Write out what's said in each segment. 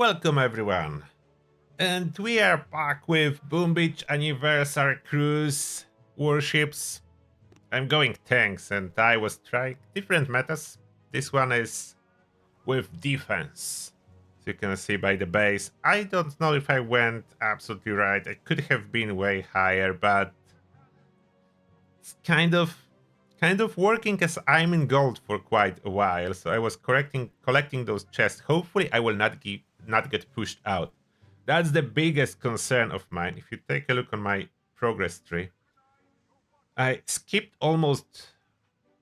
Welcome everyone, and we are back with Boom Beach Anniversary Cruise Warships. I'm going tanks and I was trying different metas. This one is with defense. As you can see by the base, I don't know if I went absolutely right. I could have been way higher, but it's kind of working as I'm in gold for quite a while. So I was collecting those chests. Hopefully I will not get pushed out. That's the biggest concern of mine. If you take a look on my progress tree, I skipped almost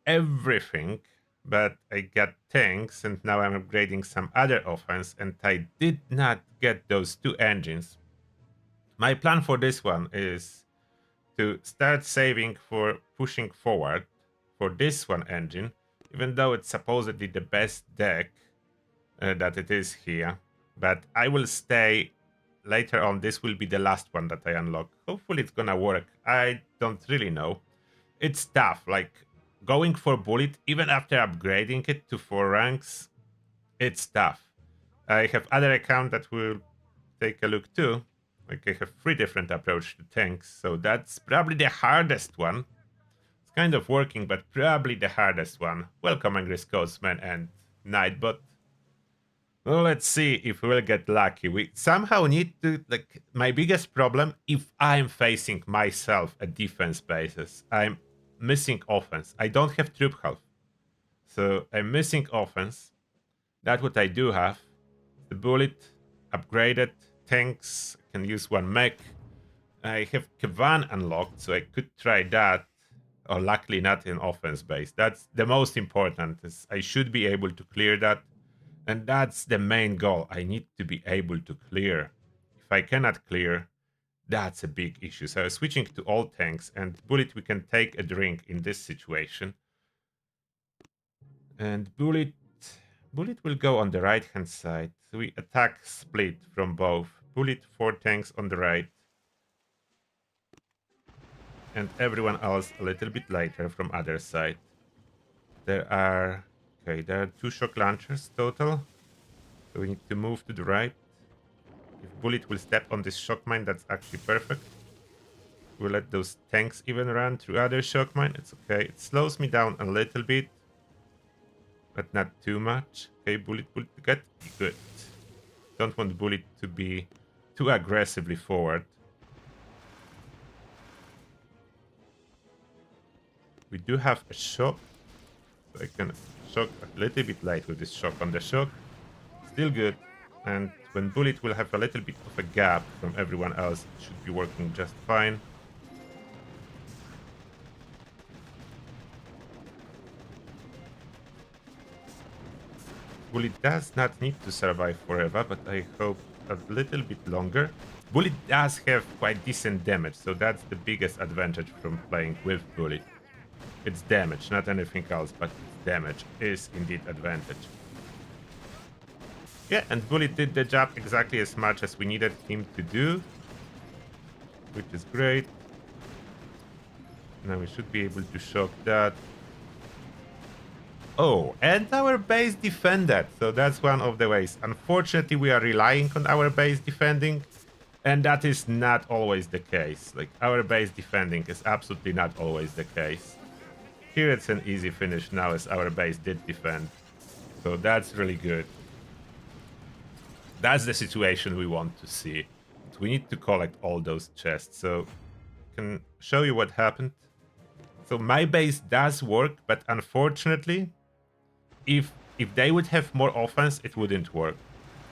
everything, but I got tanks and now I'm upgrading some other offense and I did not get those two engines. My plan for this one is to start saving for pushing forward for this one engine, even though it's supposedly the best deck that it is here. But I will stay later on. This will be the last one that I unlock. Hopefully it's gonna work. I don't really know. It's tough, like going for bullet, even after upgrading it to 4 ranks, it's tough. I have other account that will take a look too. Like I have 3 different approach to tanks, so that's probably the hardest one. It's kind of working, but probably the hardest one. Welcome Angry Scotsman and Nightbot. Well, let's see if we'll get lucky. We somehow need to, like, my biggest problem, if I'm facing myself at defense bases, I'm missing offense. I don't have troop health. So I'm missing offense. That's what I do have. The bullet, upgraded, tanks, I can use one mech. I have Kavan unlocked, so I could try that. Or luckily not in offense base. That's the most important. Is I should be able to clear that. And that's the main goal. I need to be able to clear. If I cannot clear, that's a big issue. So switching to all tanks and bullet, we can take a drink in this situation. And bullet will go on the right hand side. So we attack split from both. Bullet 4 tanks on the right. And everyone else a little bit later from other side. There are 2 shock launchers total. So we need to move to the right. If bullet will step on this shock mine, that's actually perfect. We'll let those tanks even run through other shock mine. It's okay. It slows me down a little bit, but not too much. Okay, bullet will get good. Don't want bullet to be too aggressively forward. We do have a shock, so I can shock a little bit light with this shock on the shock. Still good. And when bullet will have a little bit of a gap from everyone else, it should be working just fine. Bullet does not need to survive forever, but I hope a little bit longer. Bullet does have quite decent damage, so that's the biggest advantage from playing with bullet. It's damage, not anything else, but damage is indeed advantage. Yeah, and bullet did the job exactly as much as we needed him to do, which is great. Now we should be able to shock that. Oh, and our base defended, so that's one of the ways. Unfortunately, we are relying on our base defending, and that is not always the case. Like, our base defending is absolutely not always the case. Here it's an easy finish now, as our base did defend. So that's really good. That's the situation we want to see. We need to collect all those chests. So I can show you what happened. So my base does work, but unfortunately, if they would have more offense, it wouldn't work.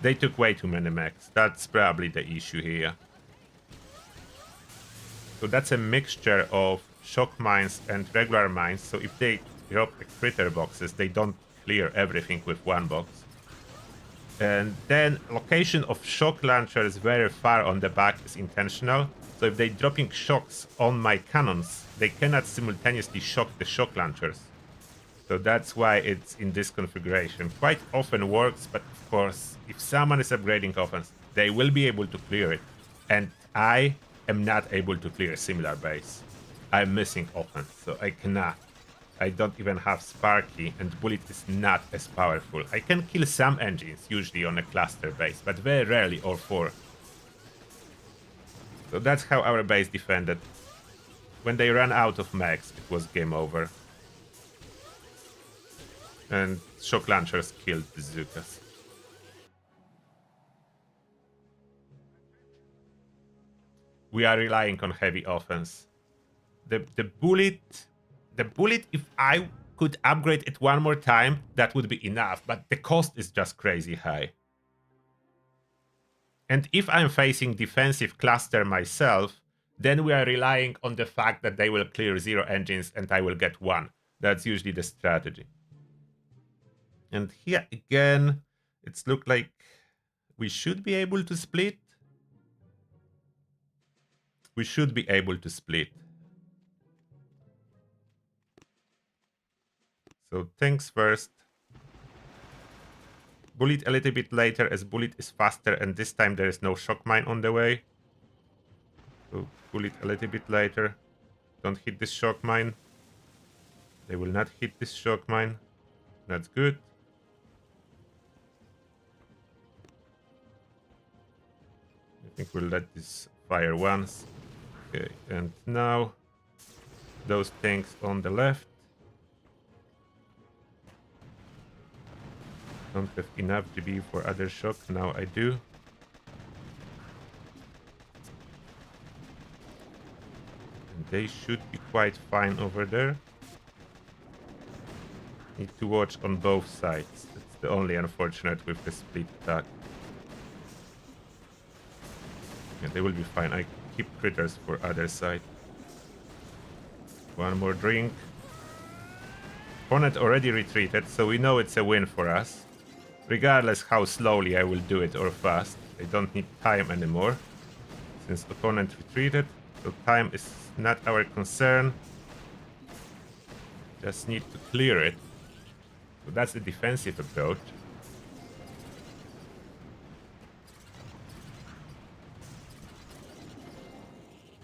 They took way too many mechs. That's probably the issue here. So that's a mixture of shock mines and regular mines. So if they drop critter boxes, they don't clear everything with one box. And then location of shock launchers very far on the back is intentional. So if they're dropping shocks on my cannons, they cannot simultaneously shock the shock launchers. So that's why it's in this configuration. Quite often works, but of course, if someone is upgrading offense, they will be able to clear it. And I am not able to clear a similar base. I'm missing offense, so I cannot. I don't even have Sparky, and Bullet is not as powerful. I can kill some engines, usually on a cluster base, but very rarely all 4. So that's how our base defended. When they ran out of mechs, it was game over. And shock launchers killed the Zukas. We are relying on heavy offense. The bullet, if I could upgrade it one more time, that would be enough, but the cost is just crazy high. And if I'm facing defensive cluster myself, then we are relying on the fact that they will clear 0 engines and I will get 1. That's usually the strategy. And here again, it's looked like we should be able to split. We should be able to split. So tanks first. Bullet a little bit later, as Bullet is faster, and this time there is no shock mine on the way. So Bullet a little bit later. Don't hit this shock mine. They will not hit this shock mine. That's good. I think we'll let this fire once. Okay, and now those tanks on the left. Don't have enough GB for other shock. Now I do. And they should be quite fine over there. Need to watch on both sides. That's the only unfortunate with the split attack. Yeah, they will be fine. I keep critters for other side. One more drink. Opponent already retreated, so we know it's a win for us. Regardless how slowly I will do it or fast. I don't need time anymore, since opponent retreated, so time is not our concern. Just need to clear it. So that's the defensive approach.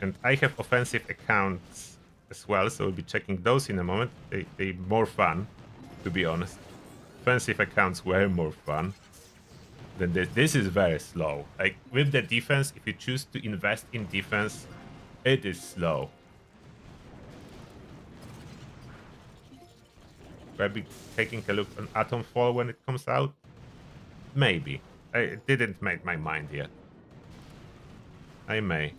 And I have offensive accounts as well, so we'll be checking those in a moment. They're more fun, to be honest. Offensive accounts were more fun. Then this is very slow. Like, with the defense, if you choose to invest in defense, it is slow. Will I be taking a look on Atomfall when it comes out? Maybe. I didn't make my mind yet. I may.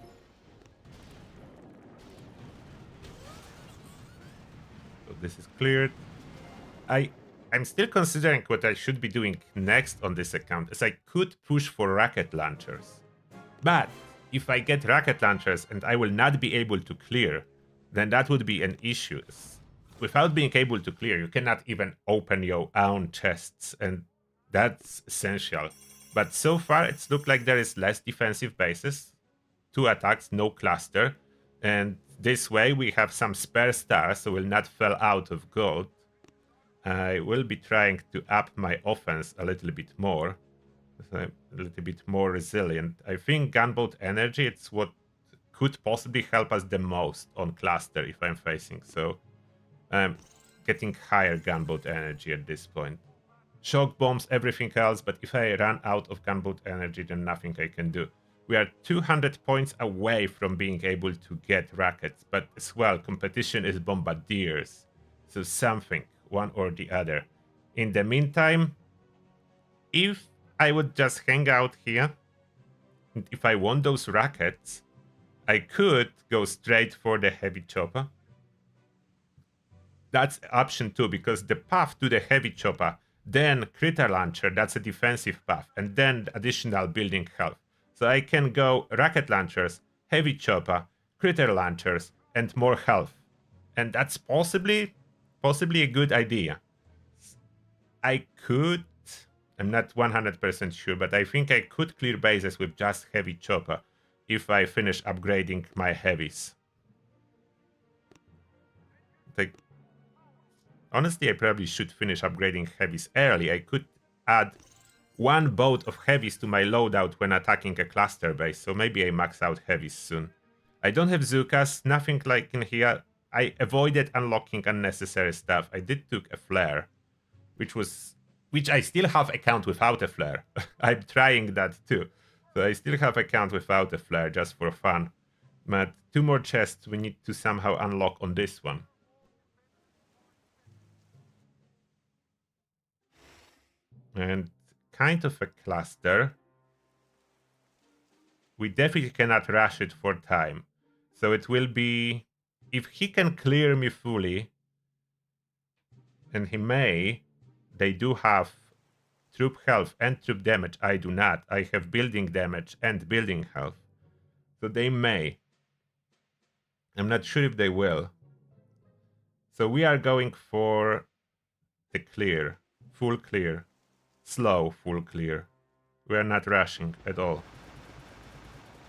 So this is cleared. I'm still considering what I should be doing next on this account, as I could push for rocket launchers. But if I get rocket launchers and I will not be able to clear, then that would be an issue. Without being able to clear, you cannot even open your own chests, and that's essential. But so far, it's looked like there is less defensive bases. 2 attacks, no cluster. And this way, we have some spare stars, so we'll not fall out of gold. I will be trying to up my offense a little bit more. So I'm a little bit more resilient. I think gunboat energy, it's what could possibly help us the most on cluster if I'm facing. So I'm getting higher gunboat energy at this point. Shock bombs, everything else, but if I run out of gunboat energy, then nothing I can do. We are 200 points away from being able to get rockets, but as well, competition is bombardiers. So something, one or the other. In the meantime, if I would just hang out here, and if I want those rockets, I could go straight for the heavy chopper. That's option 2, because the path to the heavy chopper, then critter launcher, that's a defensive path, and then additional building health. So I can go rocket launchers, heavy chopper, critter launchers, and more health. And that's possibly a good idea. I could, I'm not 100% sure, but I think I could clear bases with just heavy chopper if I finish upgrading my heavies. Like, honestly, I probably should finish upgrading heavies early. I could add 1 boat of heavies to my loadout when attacking a cluster base, so maybe I max out heavies soon. I don't have Zukas, nothing like in here. I avoided unlocking unnecessary stuff. I did took a flare, which I still have account without a flare. I'm trying that too. So I still have account without a flare just for fun. But 2 more chests we need to somehow unlock on this one. And kind of a cluster. We definitely cannot rush it for time. So it will be, if he can clear me fully, and he may, they do have troop health and troop damage. I do not. I have building damage and building health. So they may. I'm not sure if they will. So we are going for the clear. Full clear. Slow full clear. We are not rushing at all.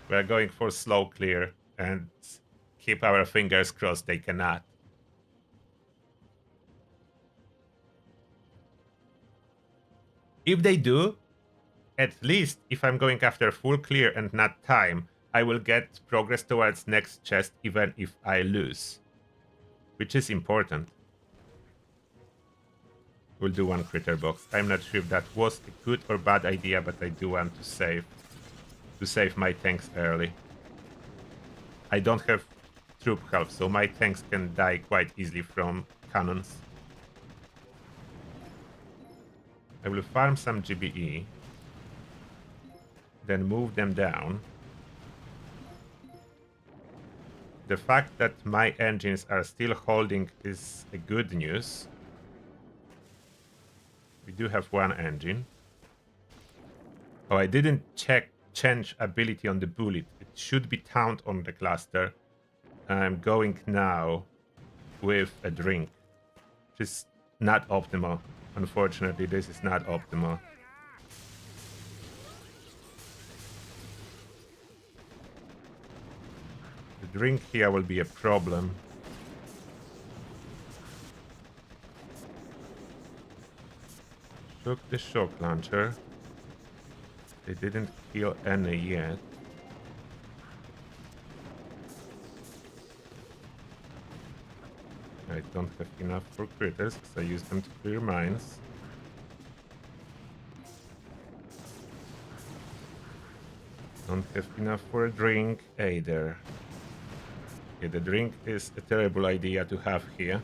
We are going for slow clear and keep our fingers crossed they cannot. If they do, at least if I'm going after full clear and not time, I will get progress towards next chest even if I lose. Which is important. We'll do 1 critter box. I'm not sure if that was a good or bad idea, but I do want to save my tanks early. I don't have troop health, so my tanks can die quite easily from cannons. I will farm some GBE, then move them down. The fact that my engines are still holding is a good news. We do have 1 engine. Oh, I didn't change ability on the bullet. It should be taunt on the cluster. I'm going now with a drink, which is not optimal. Unfortunately, this is not optimal. The drink here will be a problem. Took the shock launcher. They didn't kill any yet. I don't have enough for critters because I use them to clear mines. Don't have enough for a drink either. Okay, the drink is a terrible idea to have here.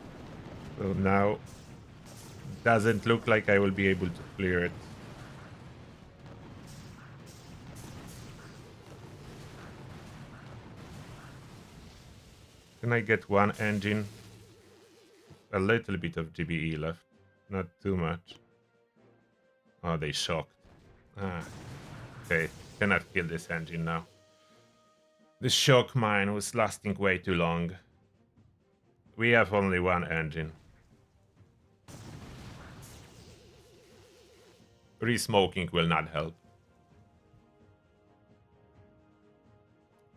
So now doesn't look like I will be able to clear it. Can I get 1 engine? A little bit of GBE left. Not too much. Oh, they shocked. Ah. Okay, cannot kill this engine now. The shock mine was lasting way too long. We have only 1 engine. Re-smoking will not help.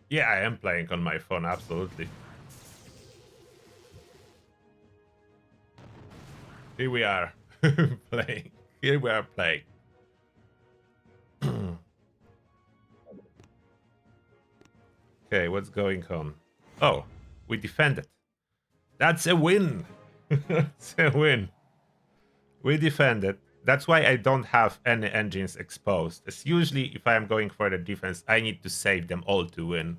Yeah, I am playing on my phone, absolutely. Here we are playing. Here we are playing. Okay, what's going on? Oh, we defended. That's a win. That's a win. We defended. That's why I don't have any engines exposed. As usually, if I am going for the defense, I need to save them all to win.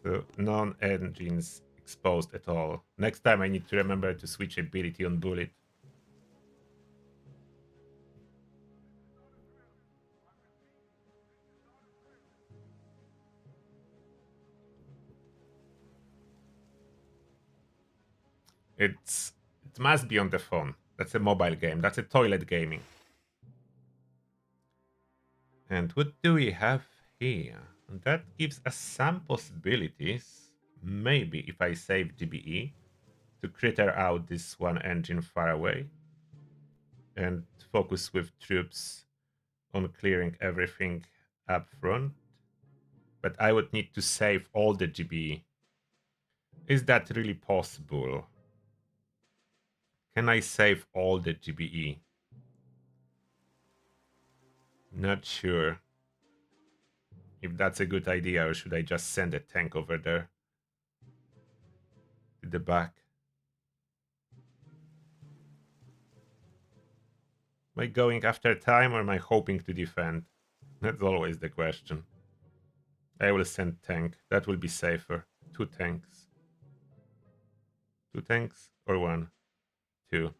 So, non-engines exposed at all. Next time I need to remember to switch ability on bullet. It must be on the phone. That's a mobile game. That's a toilet gaming. And what do we have here? That gives us some possibilities. Maybe if I save GBE to critter out this 1 engine far away and focus with troops on clearing everything up front. But I would need to save all the GBE. Is that really possible? Can I save all the GBE? Not sure if that's a good idea, or should I just send a tank over there? to the back. Am I going after time or am I hoping to defend? That's always the question. I will send tank. That will be safer. 2 tanks. 2 tanks or 1? 2.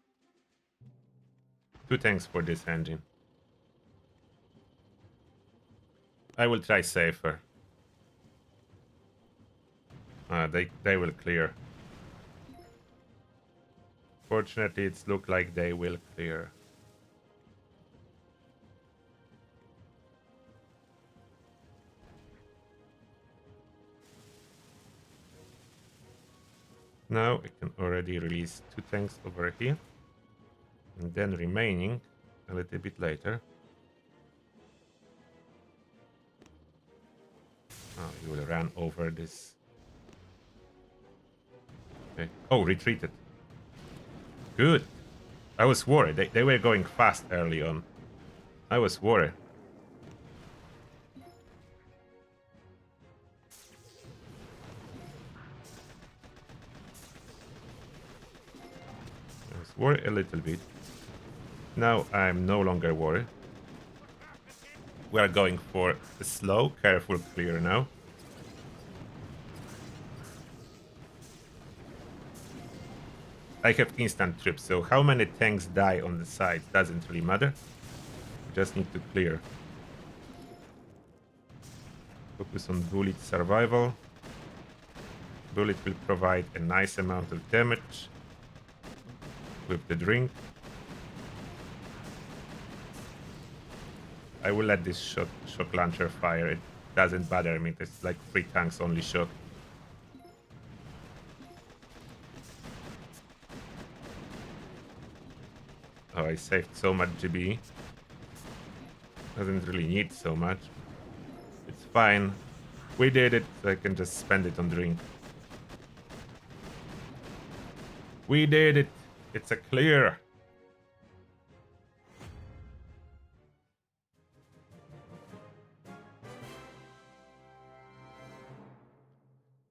2 tanks for this engine. I will try safer. They will clear. Fortunately, it's look like they will clear. Now I can already release 2 tanks over here. And then remaining a little bit later. Oh, you will run over this. Okay. Oh, retreated. Good. I was worried. They were going fast early on. I was worried. I was worried a little bit. Now I'm no longer worried. We are going for a slow, careful clear now. I have instant troops, so how many tanks die on the sides doesn't really matter. We just need to clear. Focus on bullet survival. Bullet will provide a nice amount of damage with the drink. I will let this shock launcher fire. It doesn't bother me. There's like 3 tanks only shock. Oh, I saved so much GB. Doesn't really need so much. It's fine. We did it, so I can just spend it on drink. We did it. It's a clear.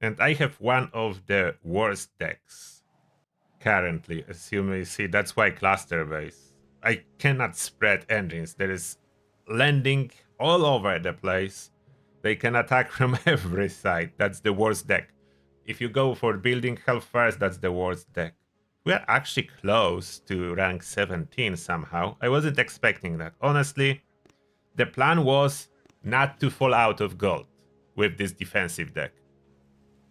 And I have one of the worst decks currently, as you may see. That's why cluster base. I cannot spread engines. There is landing all over the place. They can attack from every side. That's the worst deck. If you go for building health first, that's the worst deck. We are actually close to rank 17 somehow. I wasn't expecting that. Honestly, the plan was not to fall out of gold with this defensive deck.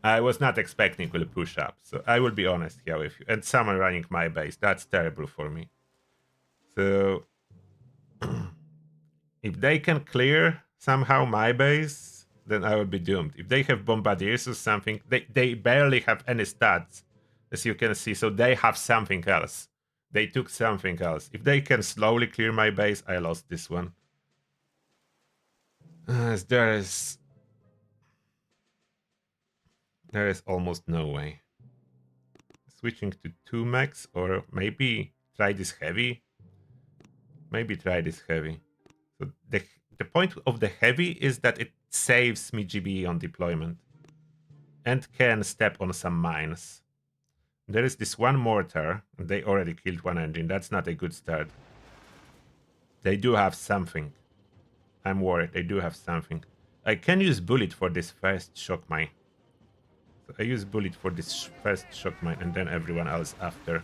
I was not expecting to push up, so I will be honest here with you. And someone running my base, that's terrible for me. So, if they can clear somehow my base, then I will be doomed. If they have bombardiers or something, they barely have any stats, as you can see, so they have something else. They took something else. If they can slowly clear my base, I lost this one. There is almost no way. Switching to 2 max, or maybe try this heavy. Maybe try this heavy. So the point of the heavy is that it saves me GB on deployment. And can step on some mines. There is this one mortar, and they already killed 1 engine. That's not a good start. They do have something. I'm worried. They do have something. I can use bullet for this first shock mine. So I use bullet for this first shock mine, and then everyone else after.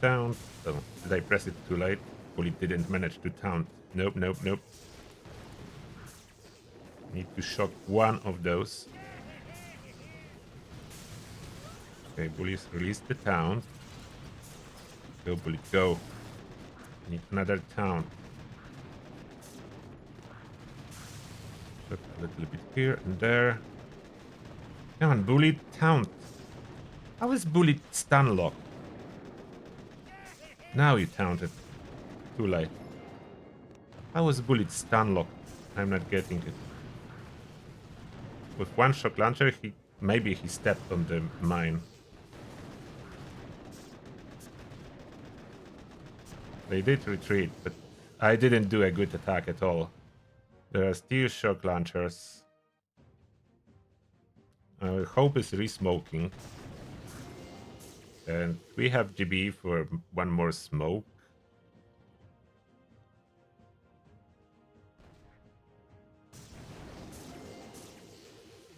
Taunt. Oh, did I press it too late? Bullet didn't manage to taunt. Nope, nope, nope. Need to shock 1 of those. Okay, bullet release the taunt. Go, bullet, go. Need another taunt. Shock a little bit here and there. Come on, bullet, taunt. How is bullet stun lock? Now you taunted. Too late. How was bullet stun locked? I'm not getting it. With 1 shock launcher, maybe he stepped on the mine. They did retreat, but I didn't do a good attack at all. There are still shock launchers. Our hope is resmoking. And we have GB for one more smoke.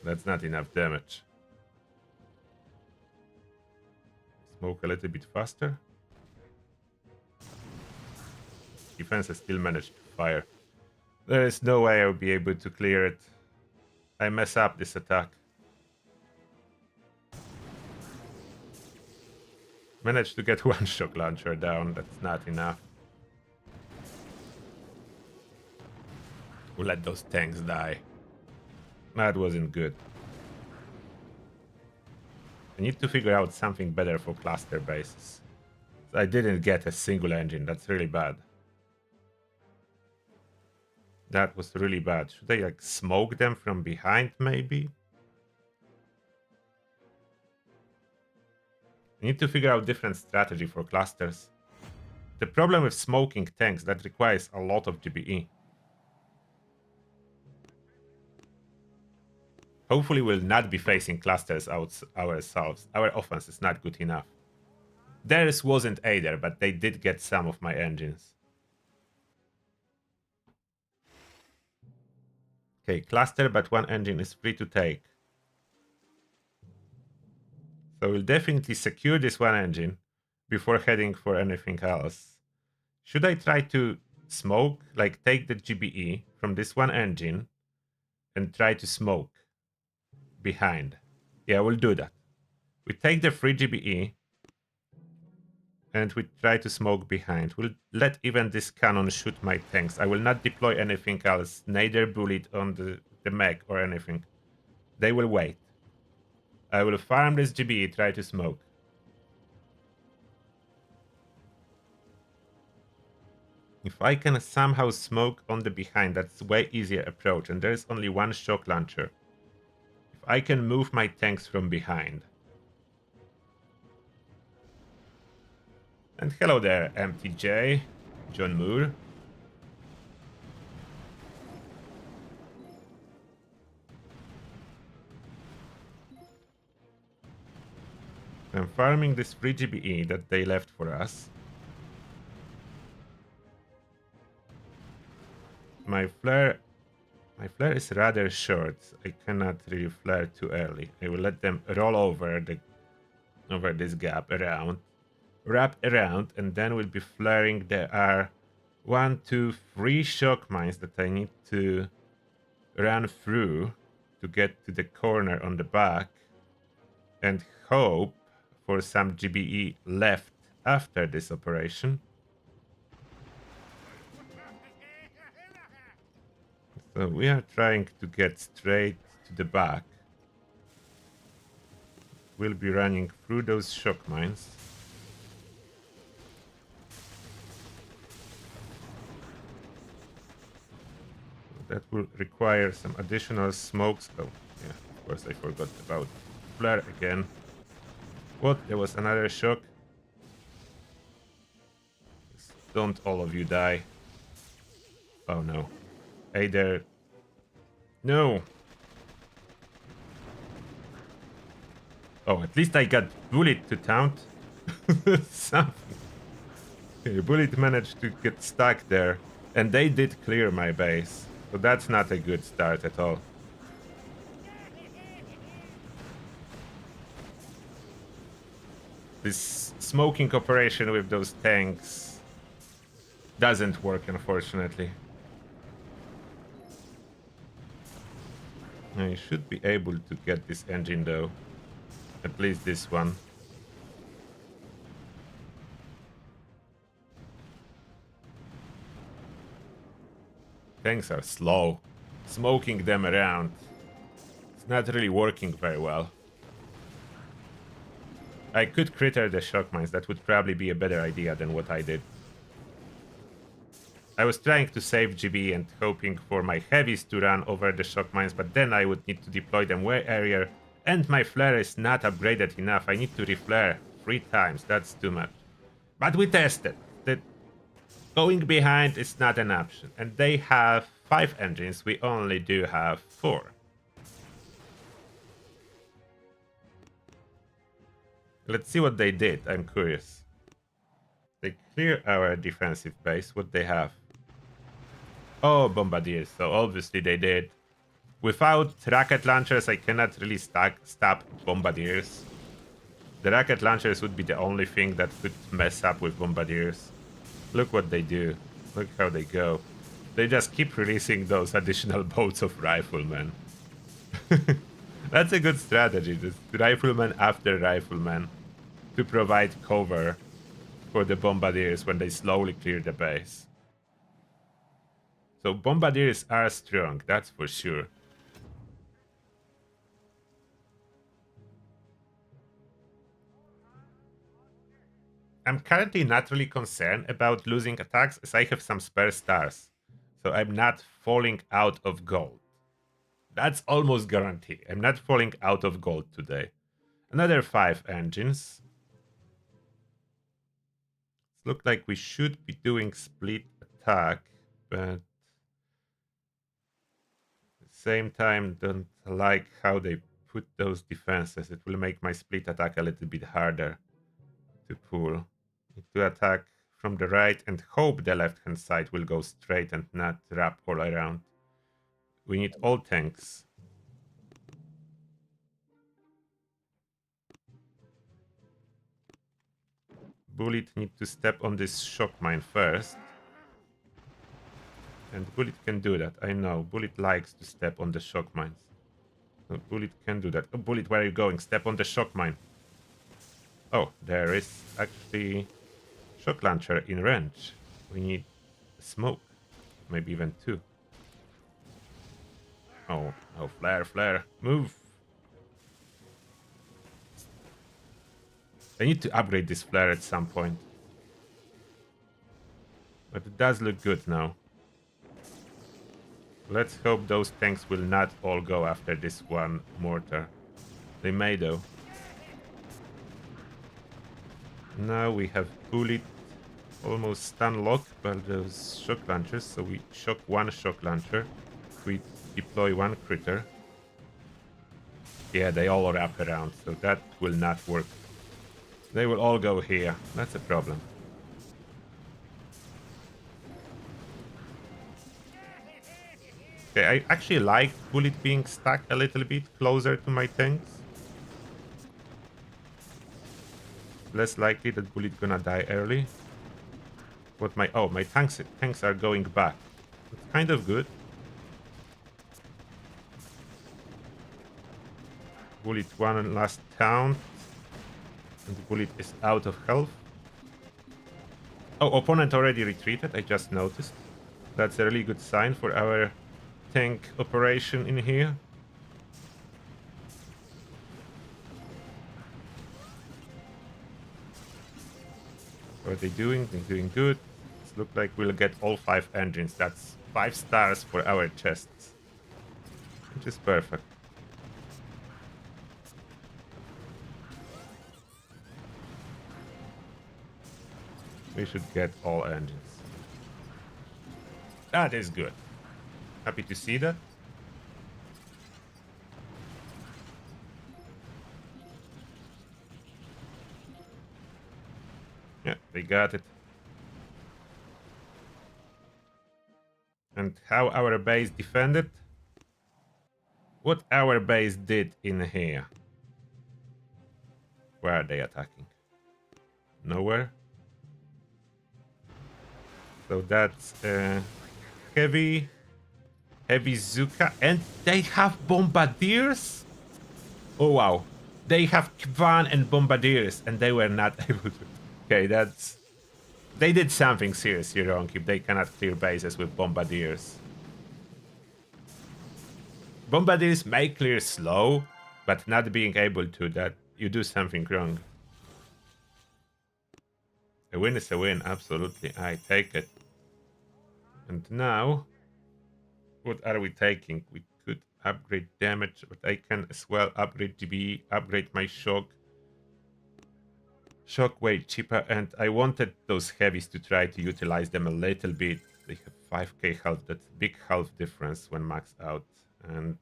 That's not enough damage. Smoke a little bit faster. Defense has still managed to fire. There is no way I'll be able to clear it. I mess up this attack. Managed to get one shock launcher down, that's not enough. We'll let those tanks die. That wasn't good. I need to figure out something better for cluster bases. I didn't get a single engine, that's really bad. That was really bad. Should I like smoke them from behind maybe? I need to figure out different strategy for clusters. The problem with smoking tanks, that requires a lot of GBE. Hopefully we'll not be facing clusters ourselves. Our offense is not good enough. Theirs wasn't either, but they did get some of my engines. Okay, cluster, but one engine is free to take. So we'll definitely secure this one engine before heading for anything else. Should I try to smoke, like take the GBE from this one engine and try to smoke behind? Yeah, we'll do that. We take the free GBE and we try to smoke behind. We'll let even this cannon shoot my tanks. I will not deploy anything else, neither bullet on the mech or anything. They will wait. I will farm this GBE, try to smoke. If I can somehow smoke on the behind, that's way easier approach, and there's only one shock launcher. If I can move my tanks from behind. And hello there, MTJ, John Moore. I'm farming this free GBE that they left for us. My flare is rather short. I cannot really flare too early. I will let them roll over this gap around, wrap around, and then we'll be flaring. There are 1, 2, 3 shock mines that I need to run through to get to the corner on the back, and hope for some GBE left after this operation. So we are trying to get straight to the back. We'll be running through those shock mines. That will require some additional smokes. Oh, yeah, of course I forgot about flare again. What? There was another shock? Don't all of you die. Oh no. Hey there. No. Oh, at least I got bullet to taunt. Something. Okay, bullet managed to get stuck there. And they did clear my base. So that's not a good start at all. This smoking operation with those tanks doesn't work, unfortunately. I should be able to get this engine though. At least this one. Tanks are slow. Smoking them around. It's not really working very well. I could critter the shock mines. That would probably be a better idea than what I did. I was trying to save GB and hoping for my heavies to run over the shock mines, but then I would need to deploy them way earlier, and my flare is not upgraded enough. I need to reflare 3 times. That's too much. But we tested that going behind is not an option, and they have 5 engines. We only do have 4. Let's see what they did. I'm curious. They clear our defensive base. What they have? Oh, bombardiers. So obviously they did. Without rocket launchers, I cannot really stop bombardiers. The rocket launchers would be the only thing that could mess up with bombardiers. Look what they do. Look how they go. They just keep releasing those additional boats of riflemen. That's a good strategy. Just rifleman after rifleman to provide cover for the bombardiers when they slowly clear the base. So bombardiers are strong, that's for sure. I'm currently not really concerned about losing attacks as I have some spare stars. So I'm not falling out of gold. That's almost guaranteed. I'm not falling out of gold today. Another 5 engines. It looks like we should be doing split attack, but at the same time don't like how they put those defenses. It will make my split attack a little bit harder to pull. Need to attack from the right and hope the left hand side will go straight and not wrap all around. We need all tanks. Bullet need to step on this shock mine first. And Bullet can do that. I know. Bullet likes to step on the shock mines. So Bullet can do that. Oh, Bullet, where are you going? Step on the shock mine. Oh, there is actually shock launcher in range. We need smoke. Maybe even 2. Oh, oh, flare, flare. Move. I need to upgrade this flare at some point. But it does look good now. Let's hope those tanks will not all go after this one mortar. They may though. Now we have Bullet almost stun locked by those shock launchers, so we shock one shock launcher. We deploy one critter. Yeah, they all wrap around, so that will not work. They will all go here. That's a problem. Okay, I actually like Bullet being stuck a little bit closer to my tanks. Less likely that Bullet gonna die early. What my my tanks are going back. It's kind of good. Bullet one last count. And the Bullet is out of health. Oh, opponent already retreated, I just noticed. That's a really good sign for our tank operation in here. What are they doing? They're doing good. It looks like we'll get all 5 engines. That's 5 stars for our chests. Which is perfect. We should get all engines. That is good. Happy to see that. Yeah, they got it. And how our base defended? What our base did in here? Where are they attacking? Nowhere. So that's heavy Zuka, and they have bombardiers. Oh wow, they have Kvan and bombardiers, and they were not able to. Okay, that's they did something seriously wrong if they cannot clear bases with bombardiers. Bombardiers may clear slow, but not being able to, that you do something wrong. A win is a win, absolutely. I take it. And now, what are we taking? We could upgrade damage, but I can as well upgrade GB, upgrade my shock. Shock way cheaper, and I wanted those heavies to try to utilize them a little bit. They have 5k health, that's big health difference when maxed out. And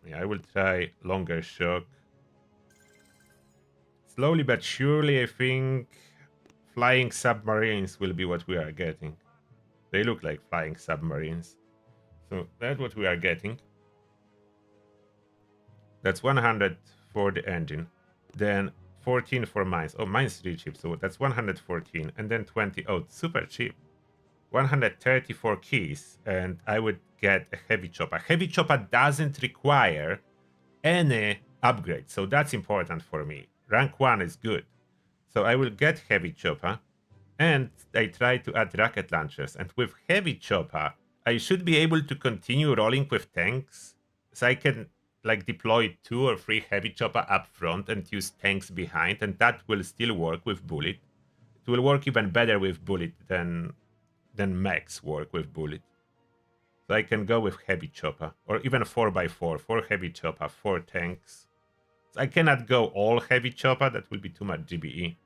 yeah, I will try longer shock. Slowly but surely, I think flying submarines will be what we are getting. They look like flying submarines. So that's what we are getting. That's 100 for the engine. Then 14 for mines. Oh, mines 3 cheap, so that's 114. And then 20. Oh, super cheap. 134 keys. And I would get a heavy chopper. Heavy chopper doesn't require any upgrade, so that's important for me. Rank 1 is good. So I will get heavy chopper. And I try to add rocket launchers. And with heavy chopper, I should be able to continue rolling with tanks. So I can like deploy 2 or 3 heavy chopper up front and use tanks behind. And that will still work with bullet. It will work even better with bullet than mechs work with bullet. So I can go with heavy chopper. Or even 4x4. 4 heavy chopper, 4 tanks. So I cannot go all heavy chopper. That will be too much GBE.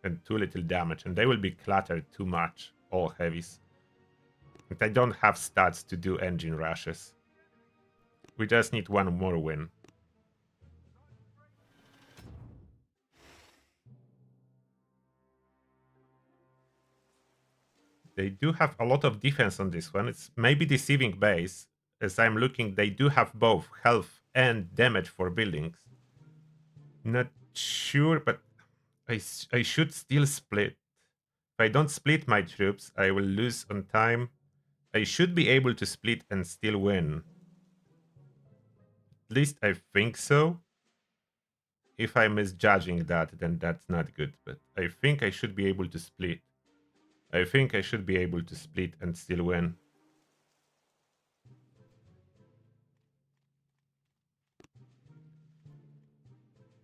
And too little damage, and they will be cluttered too much, all heavies. And I don't have stats to do engine rushes. We just need one more win. They do have a lot of defense on this one. It's maybe deceiving base. As I'm looking, they do have both health and damage for buildings. Not sure, but I should still split. If I don't split my troops, I will lose on time. I should be able to split and still win. At least I think so. If I'm misjudging that, then that's not good. But I think I should be able to split. I think I should be able to split and still win.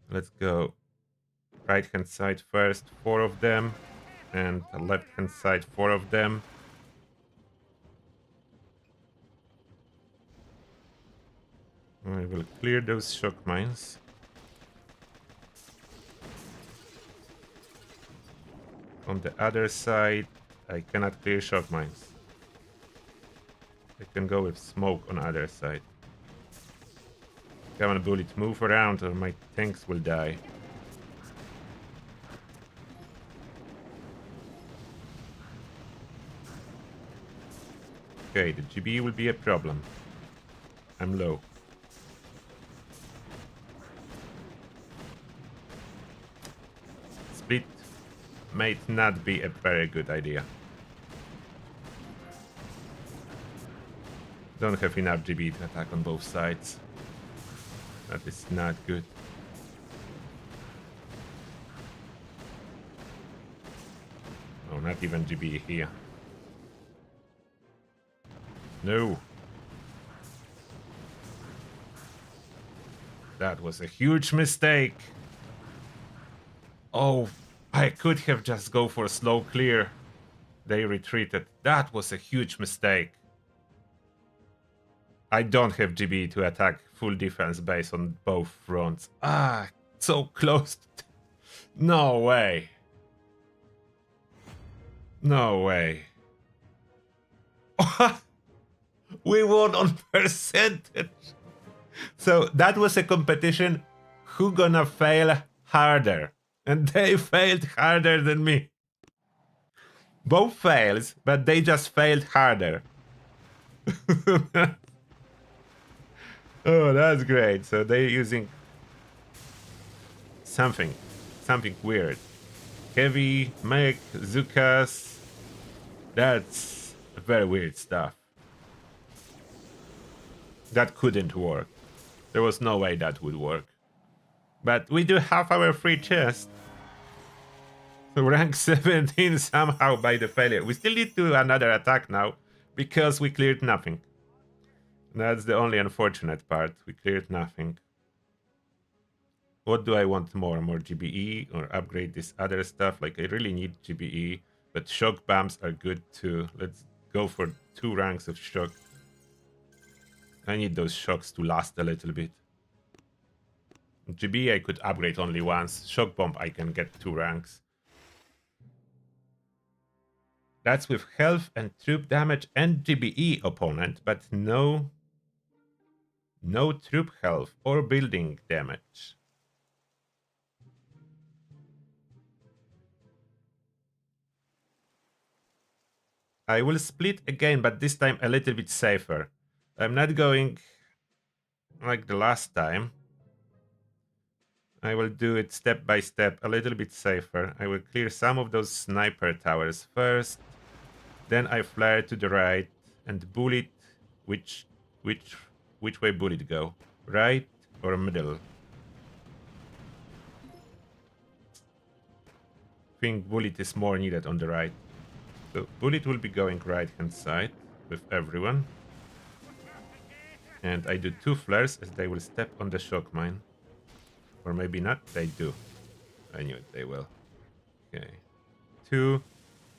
Let's go. Right hand side first, 4 of them. And left hand side, 4 of them. I will clear those shock mines. On the other side, I cannot clear shock mines. I can go with smoke on other side. Come on, bullet, move around or my tanks will die. Okay, the GB will be a problem. I'm low. Split might not be a very good idea. Don't have enough GB to attack on both sides. That is not good. Oh, not even GB here. No. That was a huge mistake. Oh, I could have just go for a slow clear. They retreated. That was a huge mistake. I don't have GB to attack full defense base on both fronts. Ah, so close. No way. No way. We won on percentage. So that was a competition. Who gonna fail harder? And they failed harder than me. Both fails, but they just failed harder. Oh, that's great. So they're using something weird. Heavy, mech, Zukas. That's very weird stuff. That couldn't work. There was no way that would work. But we do have our free chest. So rank 17 somehow by the failure. We still need to do another attack now because we cleared nothing. That's the only unfortunate part. We cleared nothing. What do I want more? More GBE or upgrade this other stuff? Like I really need GBE, but shock bombs are good too. Let's go for 2 ranks of shock. I need those shocks to last a little bit. GB I could upgrade only once. Shock bomb I can get 2 ranks. That's with health and troop damage and GBE opponent, but no No troop health or building damage. I will split again, but this time a little bit safer. I'm not going like the last time. I will do it step by step, a little bit safer. I will clear some of those sniper towers first. Then I flare to the right and bullet. Which which which way bullet go? Right or middle? I think bullet is more needed on the right. So bullet will be going right hand side with everyone. And I do 2 flares as they will step on the shock mine. Or maybe not, they do. I knew it, they will. Okay. 2.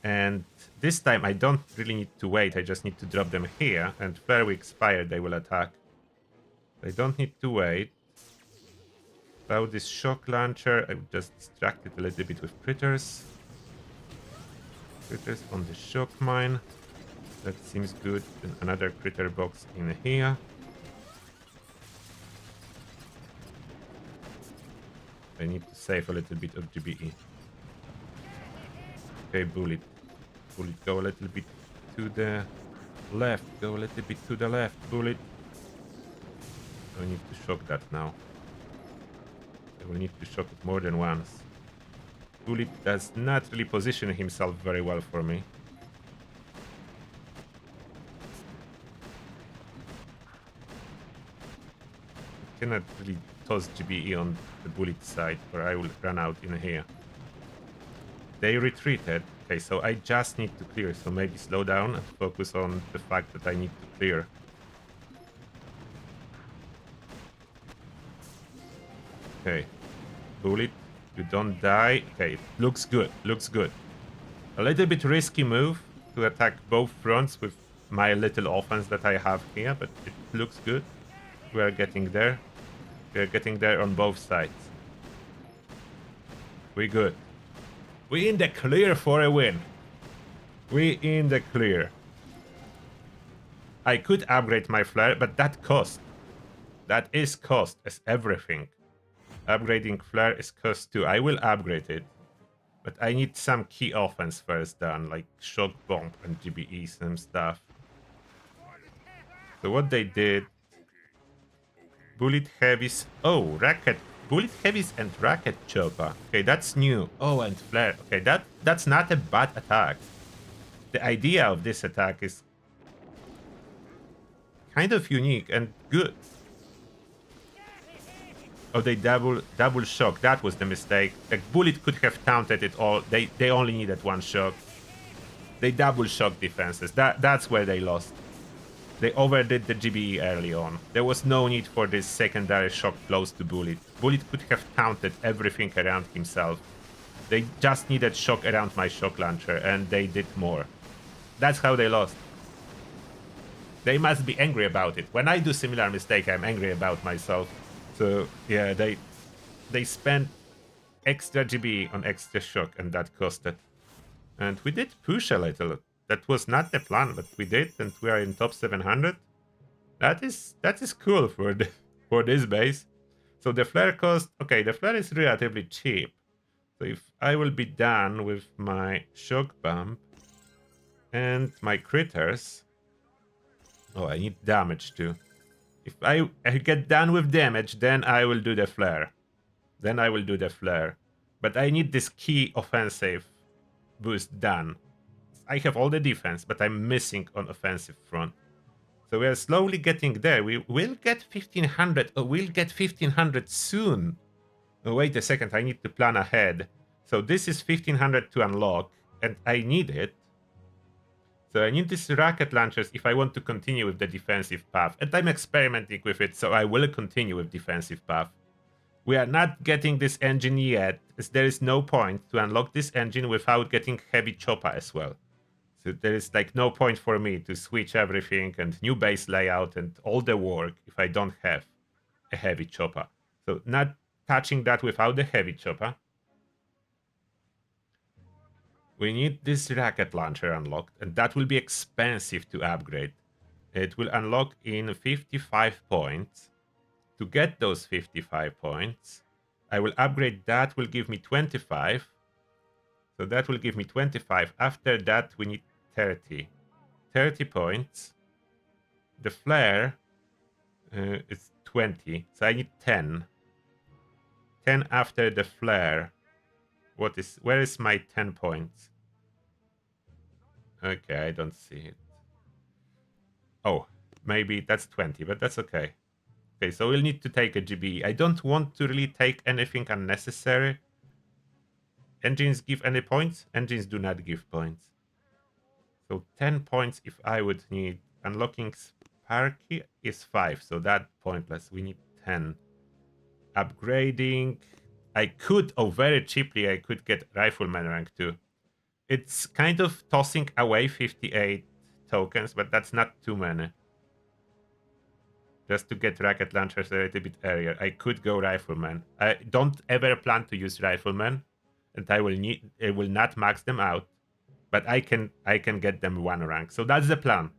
And this time I don't really need to wait, I just need to drop them here. And flare will expire, they will attack. I don't need to wait. About this shock launcher, I will just distract it a little bit with critters. Critters on the shock mine. That seems good. And another critter box in here. I need to save a little bit of GBE. Okay, bullet. Bullet, go a little bit to the left. Go a little bit to the left. Bullet. I need to shock that now. I will need to shock it more than once. Bullet does not really position himself very well for me. I cannot really toss GBE on the bullet side or I will run out in here. They retreated. Okay, so I just need to clear. So maybe slow down and focus on the fact that I need to clear. Okay. Bullet, you don't die. Okay, it looks good. Looks good. A little bit risky move to attack both fronts with my little offense that I have here, but it looks good. We are getting there. We are getting there on both sides. We good. We in the clear for a win. We in the clear. I could upgrade my flare, but that cost. That is cost as everything. Upgrading flare is cost too. I will upgrade it. But I need some key offense first done, like shock bomb and GBEs and stuff. So what they did... Bullet heavies... Oh, rocket... Bullet heavies and rocket chopper. Okay, that's new. Oh, and flare. Okay, that's not a bad attack. The idea of this attack is kind of unique and good. Oh, they double shock. That was the mistake. Like, bullet could have counted it all. They only needed 1 shock. They double shock defenses. That's where they lost. They overdid the GBE early on. There was no need for this secondary shock close to bullet. Bullet could have counted everything around himself. They just needed shock around my shock launcher, and they did more. That's how they lost. They must be angry about it. When I do similar mistake, I'm angry about myself. So yeah, they spent extra GB on extra shock, and that costed. And we did push a little. That was not the plan, but we did, and we are in top 700. That is cool for this base. So the flare cost, okay, the flare is relatively cheap. So if I will be done with my shock bump and my critters, oh, I need damage too. If I get done with damage, then I will do the flare. Then I will do the flare. But I need this key offensive boost done. I have all the defense, but I'm missing on offensive front. So we are slowly getting there. We will get 1500. Oh, we'll get 1500 soon. Oh, wait a second. I need to plan ahead. So this is 1500 to unlock, and I need it. So I need these rocket launchers if I want to continue with the defensive path. And I'm experimenting with it, so I will continue with defensive path. We are not getting this engine yet, as there is no point to unlock this engine without getting heavy chopper as well. So there is like no point for me to switch everything and new base layout and all the work if I don't have a heavy chopper. So not touching that without the heavy chopper. We need this rocket launcher unlocked, and that will be expensive to upgrade. It will unlock in 55 points. To get those 55 points, I will upgrade that, will give me 25. So that will give me 25. After that, we need 30. 30 points. The flare is 20. So I need 10. 10 after the flare. Where is my 10 points? Okay, I don't see it. Oh, maybe that's 20, but that's okay. Okay, so we'll need to take a GB. I don't want to really take anything unnecessary. Engines give any points? Engines do not give points. So 10 points if I would need. Unlocking Sparky is 5, so that pointless. We need 10. Upgrading. I could, very cheaply, I could get Rifleman rank 2. It's kind of tossing away 58 tokens, but that's not too many. Just to get rocket launchers a little bit earlier. I could go Rifleman. I don't ever plan to use Rifleman, and I will not max them out, but I can get them 1 rank. So that's the plan.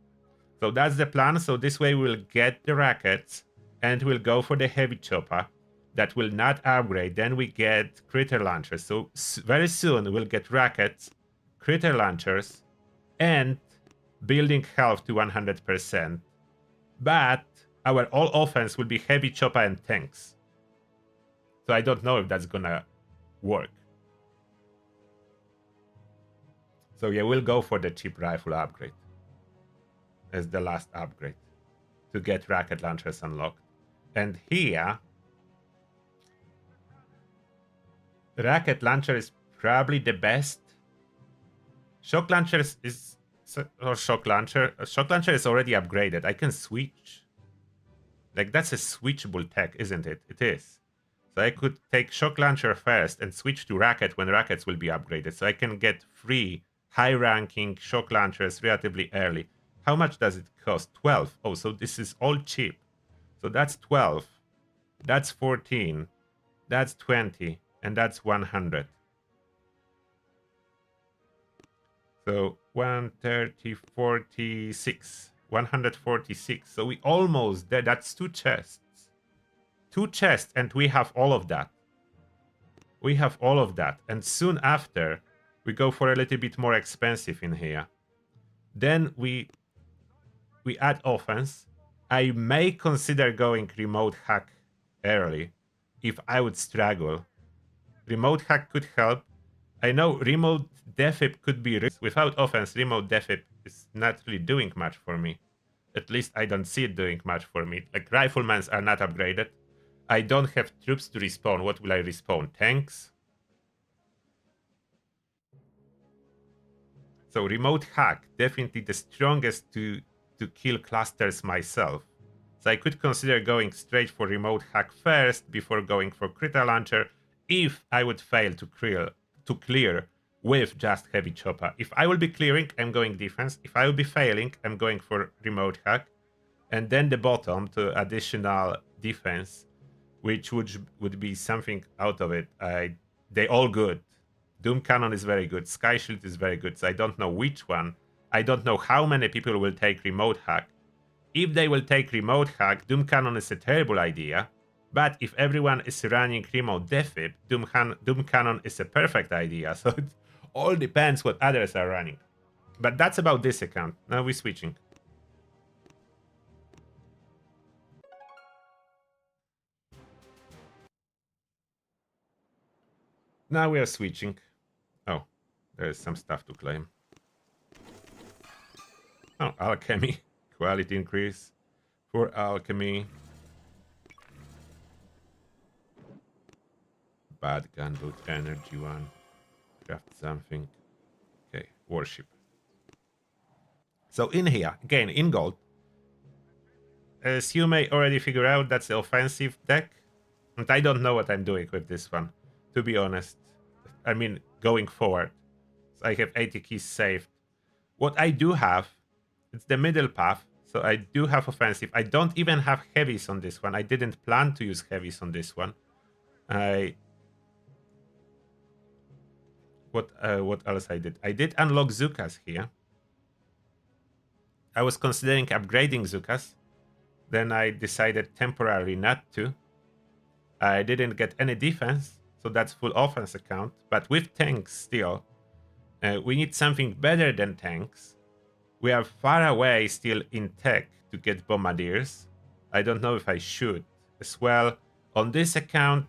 So this way we'll get the rockets, and we'll go for the heavy chopper. That will not upgrade. Then we get critter launchers. So very soon we'll get rockets, critter launchers, and building health to 100%. But our all offense will be heavy chopper and tanks. So I don't know if that's gonna work. So yeah, we'll go for the cheap rifle upgrade as the last upgrade to get rocket launchers unlocked. And here, rocket launcher is probably the best. Shock launcher is shock launcher. Shock launcher is already upgraded. I can switch. Like, that's a switchable tech, isn't it? It is. So I could take shock launcher first and switch to rocket when rockets will be upgraded. So I can get 3 high-ranking shock launchers relatively early. How much does it cost? 12. Oh, so this is all cheap. So that's 12. That's 14. That's 20. And that's 100. So 130, 46. 146. So we almost there. That's 2 chests. 2 chests, and we have all of that. We have all of that. And soon after, we go for a little bit more expensive in here. Then we add offense. I may consider going remote hack early if I would struggle. Remote hack could help. I know remote defib could be risk. Without offense, remote defib is not really doing much for me. At least I don't see it doing much for me. Like, riflemans are not upgraded. I don't have troops to respawn. What will I respawn? Tanks? So remote hack, definitely the strongest to kill clusters myself. So I could consider going straight for remote hack first before going for critter launcher if I would fail to clear with just heavy chopper. If I will be clearing, I'm going defense. If I will be failing, I'm going for remote hack. And then the bottom to additional defense, which would be something out of it. They all good. Doom Cannon is very good. Sky Shield is very good. So I don't know which one. I don't know how many people will take remote hack. If they will take remote hack, Doom Cannon is a terrible idea. But if everyone is running remote defib, Doom Cannon is a perfect idea. So it all depends what others are running. But that's about this account. Now we're switching. Now we are switching. Oh, there is some stuff to claim. Oh, alchemy. Quality increase for alchemy. Bad gunboat energy one. Craft something. Okay, warship. So in here, again, in gold. As you may already figure out, that's the offensive deck. And I don't know what I'm doing with this one, to be honest. I mean, going forward. So I have 80 keys saved. What I do have, it's the middle path. So I do have offensive. I don't even have heavies on this one. I didn't plan to use heavies on this one. What else I did? I did unlock Zukas here. I was considering upgrading Zukas. Then I decided temporarily not to. I didn't get any defense, so that's full offense account. But with tanks still, we need something better than tanks. We are far away still in tech to get bombardiers. I don't know if I should as well. On this account,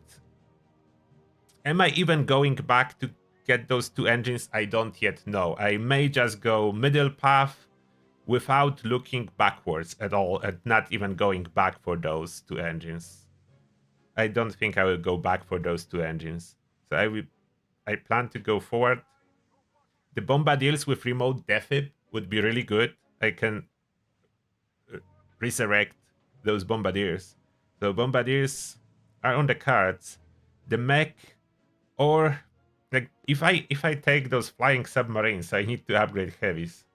am I even going back to get those two engines? I don't yet know. I may just go middle path without looking backwards at all and not even going back for those two engines. I don't think I will go back for those two engines. So I plan to go forward. The bombardiers with remote defib would be really good. I can resurrect those bombardiers. So bombardiers are on the cards. The mech, or like if I take those flying submarines, I need to upgrade heavies.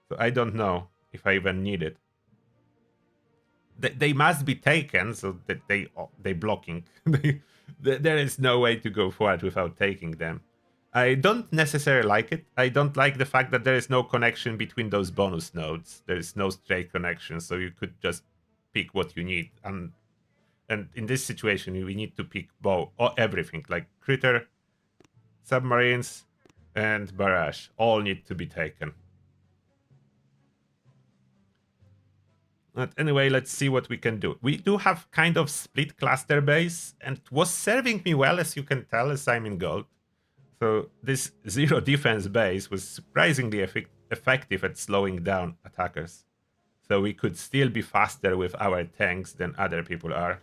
So I don't know if I even need it. They must be taken, so that they blocking. There is no way to go forward without taking them. I don't necessarily like it. I don't like the fact that there is no connection between those bonus nodes. There is no straight connection, so you could just pick what you need. And in this situation, we need to pick both or everything, like critter, submarines, and barrage. All need to be taken. But anyway, let's see what we can do. We do have kind of split cluster base, and it was serving me well, as you can tell, as I'm in gold. So this zero defense base was surprisingly effective at slowing down attackers. So we could still be faster with our tanks than other people are.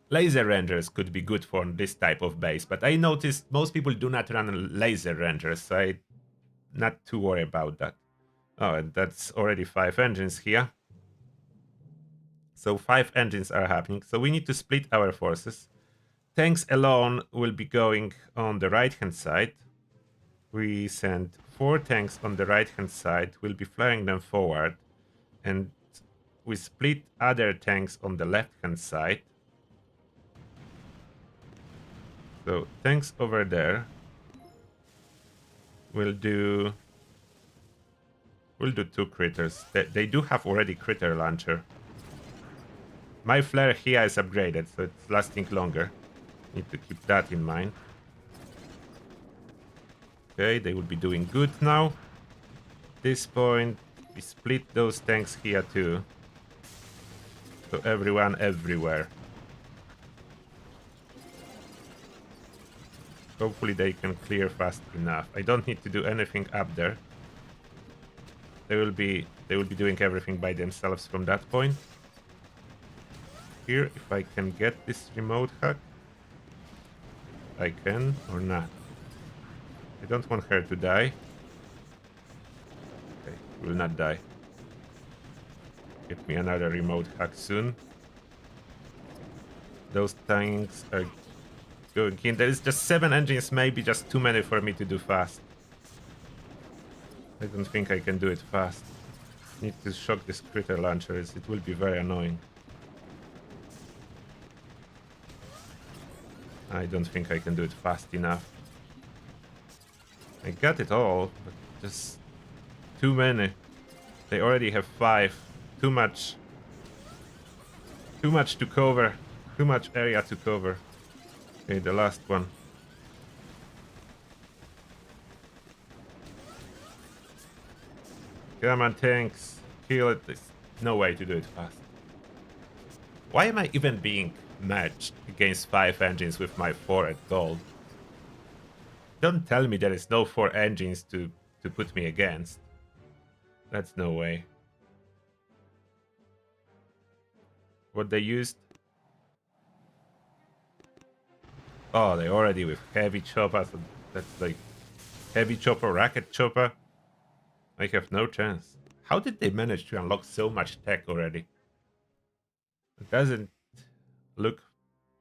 Laser rangers could be good for this type of base, but I noticed most people do not run laser rangers, so I'm not too worried about that. Oh, and that's already 5 engines here. So 5 engines are happening. So we need to split our forces. Tanks alone will be going on the right-hand side. We send 4 tanks on the right-hand side. We'll be flying them forward. And we split other tanks on the left-hand side. So tanks over there. We'll do 2 critters. They do have already critter launcher. My flare here is upgraded, so it's lasting longer. Need to keep that in mind. Okay, they will be doing good now. At this point, we split those tanks here too. So everyone everywhere. Hopefully they can clear fast enough. I don't need to do anything up there. They will be doing everything by themselves from that point. Here, if I can get this remote hack. I can or not. I don't want her to die. Okay, will not die. Get me another remote hack soon. Those tanks are going in. There is just 7 engines, maybe just too many for me to do fast. I don't think I can do it fast. Need to shock these critter launchers. It will be very annoying. I don't think I can do it fast enough. I got it all, but just too many. They already have 5. Too much. Too much to cover. Too much area to cover. Okay, the last one. Come on, tanks. Kill it. There's no way to do it fast. Why am I even being matched against 5 engines with my 4 at gold? Don't tell me there is no 4 engines to put me against. That's no way. What they used? Oh, they already with heavy chopper. So that's like heavy chopper, rocket chopper. I have no chance. How did they manage to unlock so much tech already? It doesn't look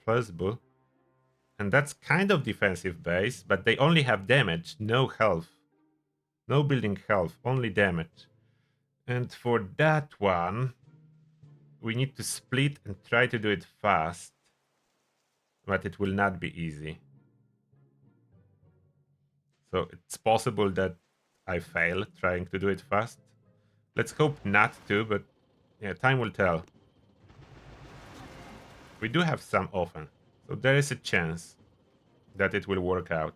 plausible. And that's kind of defensive base, but they only have damage, no health. No building health, only damage. And for that one, we need to split and try to do it fast. But it will not be easy. So it's possible that I fail trying to do it fast. Let's hope not to, but yeah, time will tell. We do have some offense, so there is a chance that it will work out.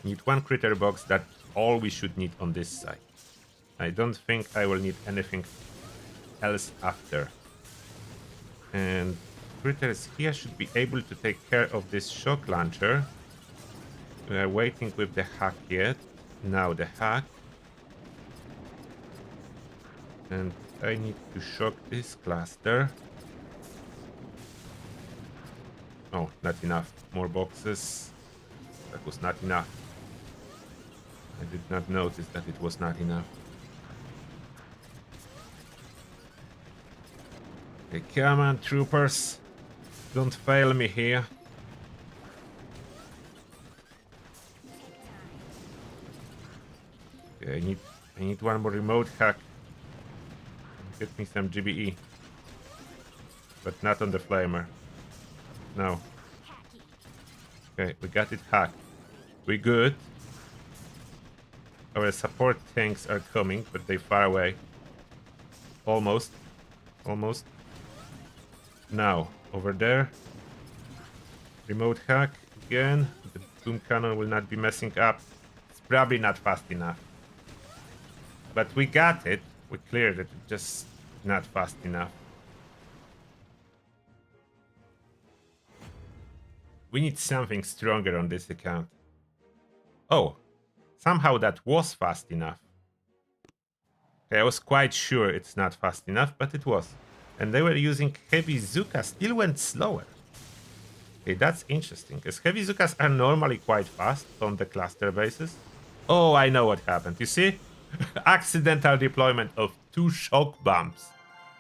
Need one critter box, that's all we should need on this side. I don't think I will need anything else after. And critters here should be able to take care of this shock launcher. We are waiting with the hack yet. Now the hack. And I need to shock this cluster. Oh, not enough. More boxes. That was not enough. I did not notice that it was not enough. Okay, come on, troopers. Don't fail me here. Okay, I need one more remote hack. Get me some GBE. But not on the flamer. No. Okay, we got it hacked. We good. Our support tanks are coming, but they're far away. Almost. Almost. Now, over there. Remote hack again. The boom cannon will not be messing up. It's probably not fast enough. But we got it. We cleared it. Just not fast enough. We need something stronger on this account. Oh, somehow that was fast enough. Okay, I was quite sure it's not fast enough, but it was. And they were using heavy Zuka, still went slower. Okay, that's interesting, because heavy Zukas are normally quite fast on the cluster bases. Oh, I know what happened. You see? Accidental deployment of 2 shock bombs.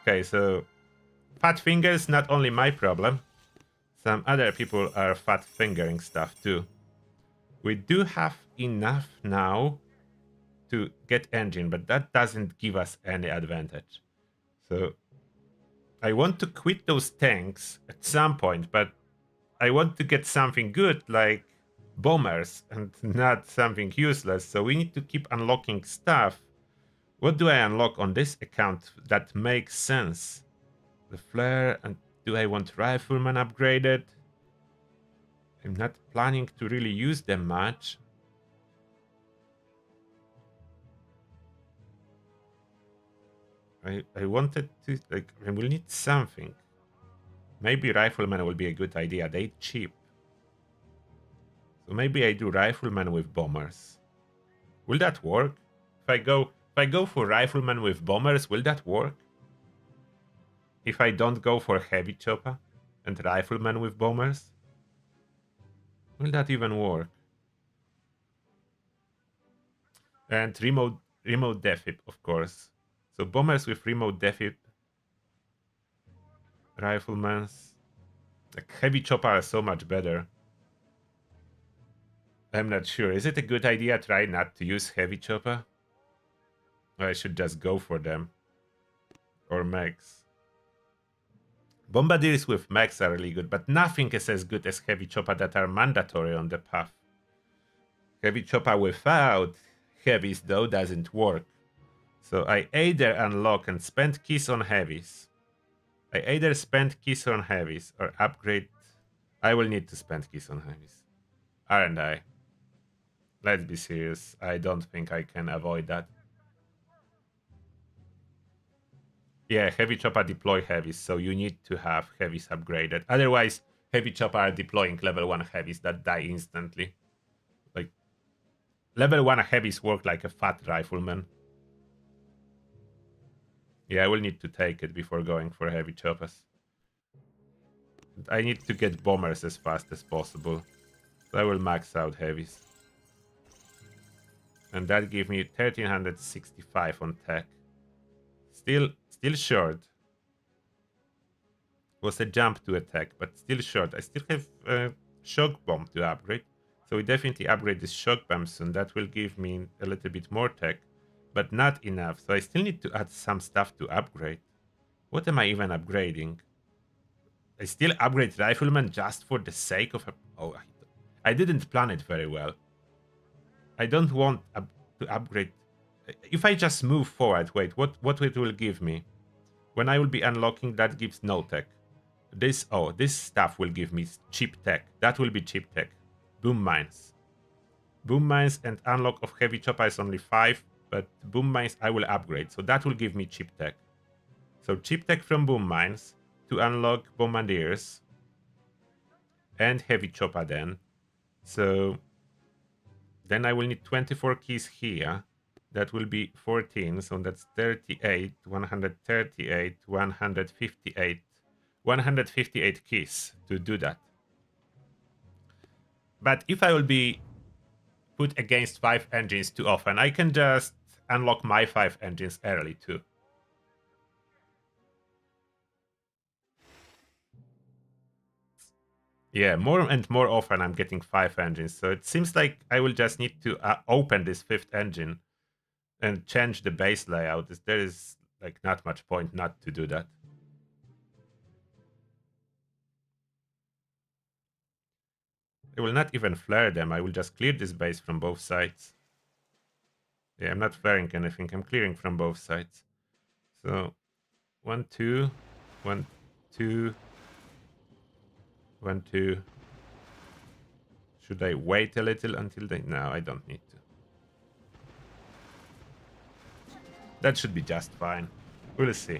Okay, so fat fingers, not only my problem. Some other people are fat fingering stuff too. We do have enough now to get engine, but that doesn't give us any advantage. So I want to quit those tanks at some point, but I want to get something good like bombers and not something useless. So we need to keep unlocking stuff. What do I unlock on this account that makes sense? The flare, and do I want rifleman upgraded? I'm not planning to really use them much. I wanted to, like, I will need something. Maybe rifleman will be a good idea. They're cheap. So maybe I do rifleman with bombers. Will that work? If I go for rifleman with bombers, will that work? If I don't go for heavy chopper and rifleman with bombers? Will that even work? And remote defib, of course. So bombers with remote defib. Riflemen's. Like heavy chopper are so much better. I'm not sure. Is it a good idea try not to use heavy chopper? Or I should just go for them. Or mechs. Bombardiers with mechs are really good, but nothing is as good as heavy chopper that are mandatory on the path. Heavy chopper without heavies though doesn't work. So I either unlock and spend keys on heavies. I either spend keys on heavies or upgrade. I will need to spend keys on heavies. Aren't I? Let's be serious. I don't think I can avoid that. Yeah, heavy chopper deploy heavies, so you need to have heavies upgraded. Otherwise, heavy chopper are deploying level 1 heavies that die instantly. Like, level 1 heavies work like a fat rifleman. Yeah, I will need to take it before going for heavy choppers. I need to get bombers as fast as possible. So I will max out heavies. And that gave me 1365 on tech. Still short. Was a jump to attack, but still short. I still have a shock bomb to upgrade. So we definitely upgrade this shock bomb soon. That will give me a little bit more tech, but not enough. So I still need to add some stuff to upgrade. What am I even upgrading? I still upgrade rifleman just for the sake of... Oh, I didn't plan it very well. I don't want to upgrade. If I just move forward, wait, what it will give me? When I will be unlocking, that gives no tech. This stuff will give me cheap tech. That will be cheap tech. Boom mines. Boom mines and unlock of heavy chopper is only 5, but boom mines I will upgrade, so that will give me cheap tech. So cheap tech from boom mines to unlock bombardiers and heavy chopper then. So then I will need 24 keys here. That will be 14, so that's 38, 138, 158, 158 keys to do that. But if I will be put against 5 engines too often, I can just unlock my 5 engines early too. Yeah, more and more often I'm getting 5 engines, so it seems like I will just need to open this 5th engine and change the base layout. There is like not much point not to do that. I will not even flare them. I will just clear this base from both sides. Yeah, I'm not flaring anything. I'm clearing from both sides. So 1, 2, 1, 2, 1, 2. Should I wait a little until they... No, I don't need to. That should be just fine. We'll see.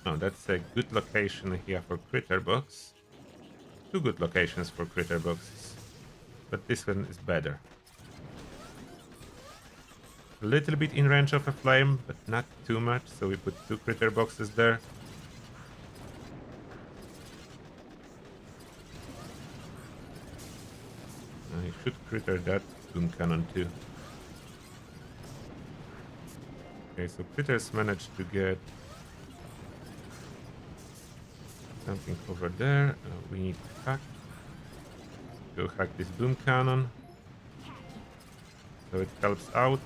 Oh, that's a good location here for critter box. 2 good locations for critter boxes. But this one is better. A little bit in range of a flame, but not too much, so we put 2 critter boxes there. I should critter that boom cannon too. Okay, so critters managed to get something over there. We need to hack. Go hack this boom cannon. So it helps out.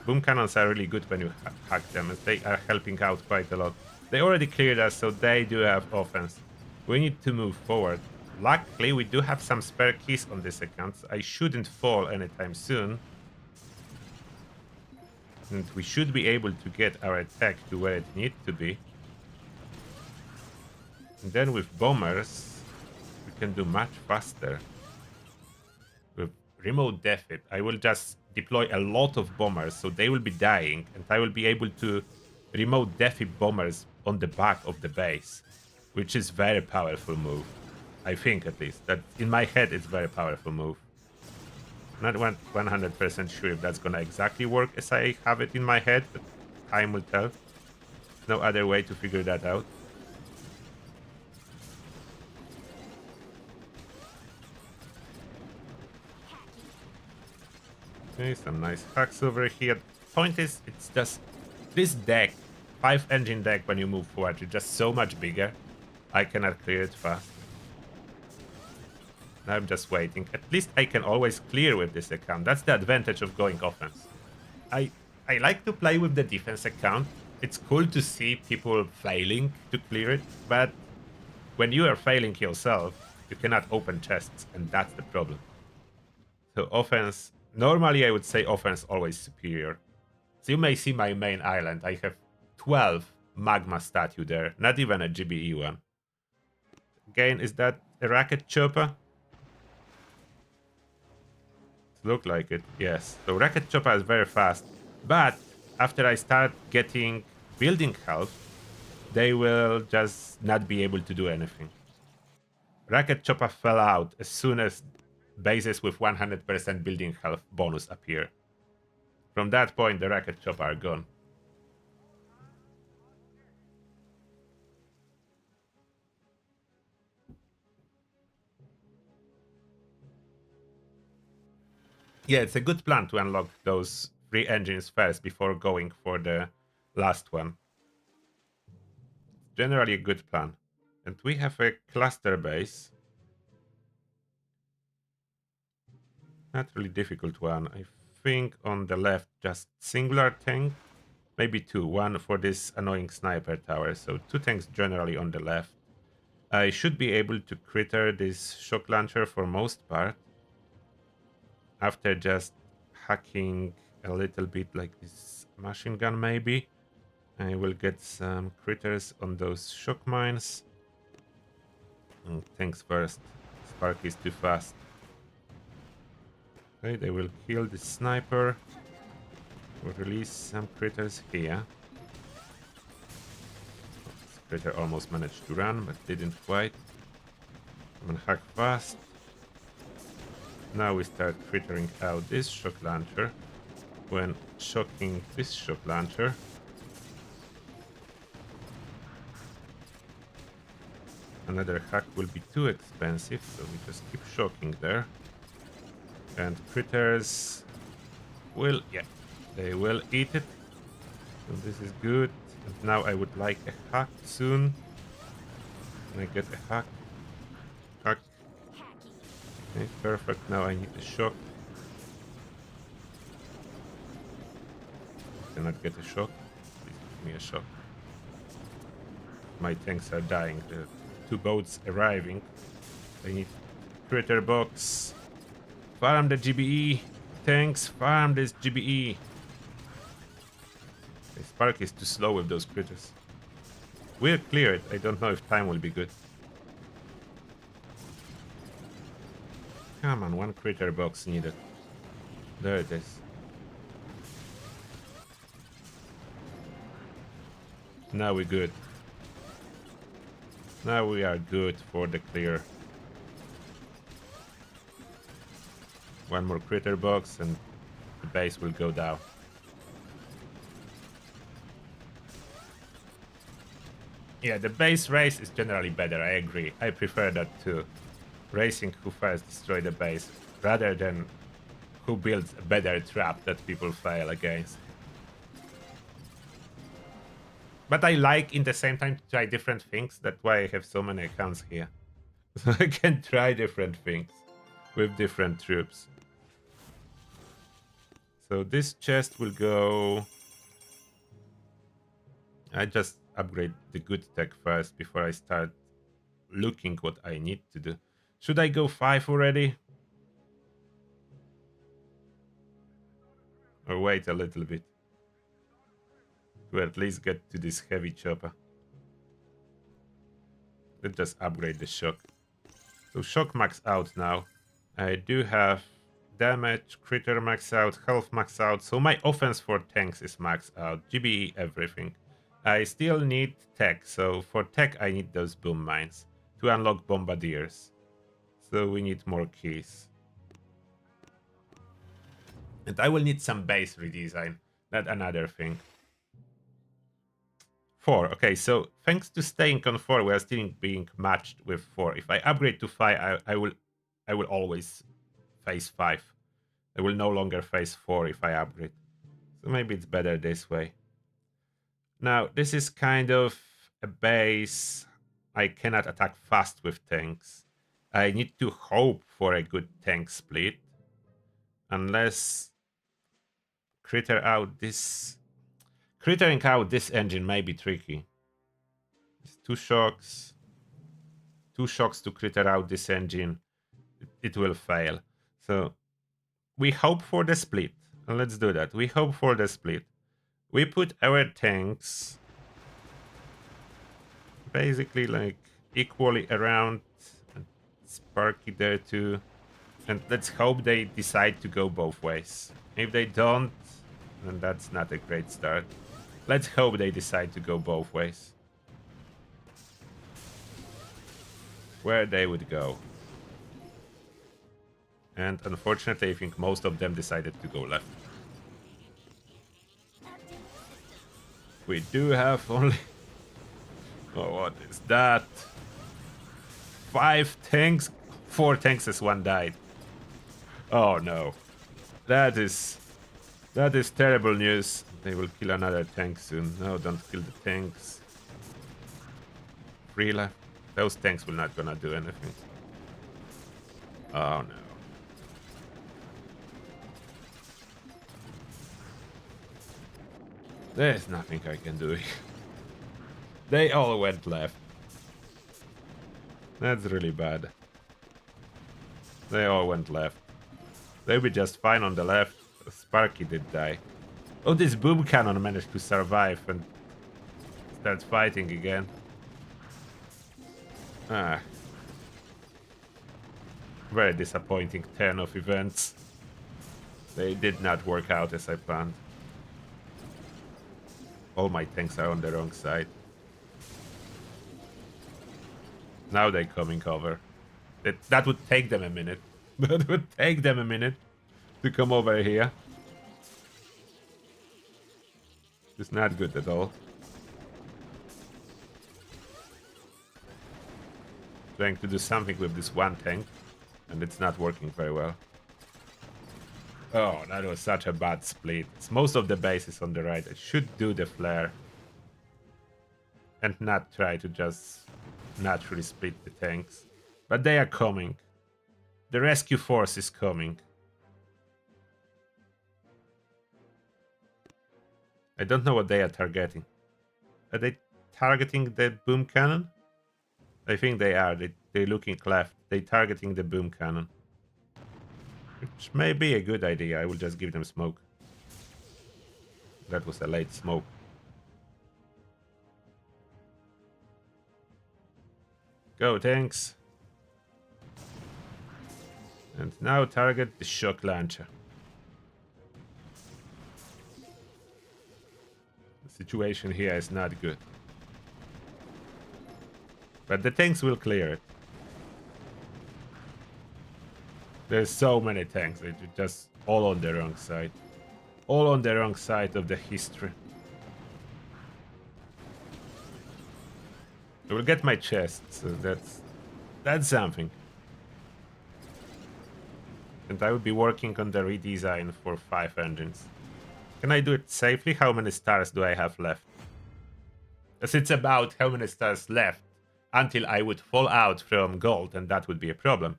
Boom cannons are really good when you hack them, as they are helping out quite a lot. They already cleared us, so they do have offense. We need to move forward. Luckily, we do have some spare keys on this account, so I shouldn't fall anytime soon. And we should be able to get our attack to where it needs to be. And then with bombers, we can do much faster. With remote defib, I will just deploy a lot of bombers, so they will be dying, and I will be able to remote defib bombers on the back of the base, which is very powerful move. I think, at least. That in my head, it's very powerful move. Not 100% sure if that's gonna exactly work as I have it in my head, but time will tell. No other way to figure that out. Okay, some nice hacks over here. Point is, it's just this deck, 5 engine deck when you move forward, is just so much bigger. I cannot clear it fast. Now I'm just waiting. At least I can always clear with this account. That's the advantage of going offense. I like to play with the defense account. It's cool to see people failing to clear it, but when you are failing yourself, you cannot open chests, and that's the problem. So offense, normally I would say offense always superior. So you may see my main island. I have 12 magma statue there, not even a GBE one. Again, is that a rocket chopper? Look like it, yes. So rocket chopper is very fast, but after I start getting building health, they will just not be able to do anything. Rocket chopper fell out as soon as bases with 100% building health bonus appear. From that point, the rocket chopper are gone. Yeah, it's a good plan to unlock those 3 engines first before going for the last one. Generally a good plan. And we have a cluster base. Not really difficult one. I think on the left, just singular tank. Maybe 2. One for this annoying sniper tower. So 2 tanks generally on the left. I should be able to critter this shock launcher for most part. After just hacking a little bit like this machine gun maybe. I will get some critters on those shock mines. Thanks first. Spark is too fast. Okay, they will kill the sniper. We'll release some critters here. This critter almost managed to run, but didn't quite. I'm gonna hack fast. Now we start crittering out this shock launcher. When shocking this shock launcher, another hack will be too expensive, so we just keep shocking there. And critters will, yeah, they will eat it. So this is good. And now I would like a hack soon. Can I get a hack? Hack. Okay, perfect. Now I need a shock. Cannot get a shock. Please give me a shock. My tanks are dying. The 2 boats arriving. I need critter box. Farm the GBE. Tanks, farm this GBE. Okay, Spark is too slow with those critters. We'll clear it. I don't know if time will be good. Come on, 1 critter box needed. There it is. Now we're good. Now we are good for the clear. 1 more critter box and the base will go down. Yeah, the base race is generally better, I agree. I prefer that too. Racing who first destroy the base, rather than who builds a better trap that people fail against. But I like in the same time to try different things. That's why I have so many accounts here. So I can try different things with different troops. So this chest will go... I just upgrade the good tech first before I start looking what I need to do. Should I go 5 already? Or wait a little bit? To at least get to this heavy chopper. Let's just upgrade the shock. So shock max out now. I do have damage, critter max out, health max out. So my offense for tanks is max out. GBE, everything. I still need tech. So for tech I need those boom mines to unlock bombardiers. So we need more keys. And I will need some base redesign. That's another thing. 4. Okay, so thanks to staying on 4, we are still being matched with 4. If I upgrade to 5, I will always face 5. I will no longer face 4 if I upgrade. So maybe it's better this way. Now, this is kind of a base I cannot attack fast with tanks. I need to hope for a good tank split. Unless crittering out this engine may be tricky. It's 2 shocks. 2 shocks to critter out this engine. It will fail. So we hope for the split. And let's do that. We hope for the split. We put our tanks basically like equally around. Sparky there too. And let's hope they decide to go both ways. If they don't, then that's not a great start. Let's hope they decide to go both ways. Where they would go. And unfortunately, I think most of them decided to go left. We do have only... Oh, what is that? 5 tanks? 4 tanks as 1 died. Oh no. That is terrible news. They will kill another tank soon. No, don't kill the tanks. 3 left. Those tanks will not gonna do anything. Oh no. There's nothing I can do. They all went left. That's really bad. They all went left. They were just fine on the left. Sparky did die. Oh, this boom cannon managed to survive and start fighting again. Ah. Very disappointing turn of events. They did not work out as I planned. All my tanks are on the wrong side. Now they're coming over. That would take them a minute. That would take them a minute to come over here. It's not good at all. Trying to do something with this one tank, and it's not working very well. Oh, that was such a bad split. It's most of the base is on the right. I should do the flare. And not try to just naturally split the tanks. But they are coming. The rescue force is coming. I don't know what they are targeting. Are they targeting the boom cannon? I think they are. They're looking left. They're targeting the boom cannon. Which may be a good idea. I will just give them smoke. That was a late smoke. Go, tanks. And now target the shock launcher. The situation here is not good. But the tanks will clear it. There's so many tanks. They're just all on the wrong side. All on the wrong side of the history. I will get my chest, so that's something. And I will be working on the redesign for 5 engines. Can I do it safely? How many stars do I have left? As it's about how many stars left until I would fall out from gold, and that would be a problem.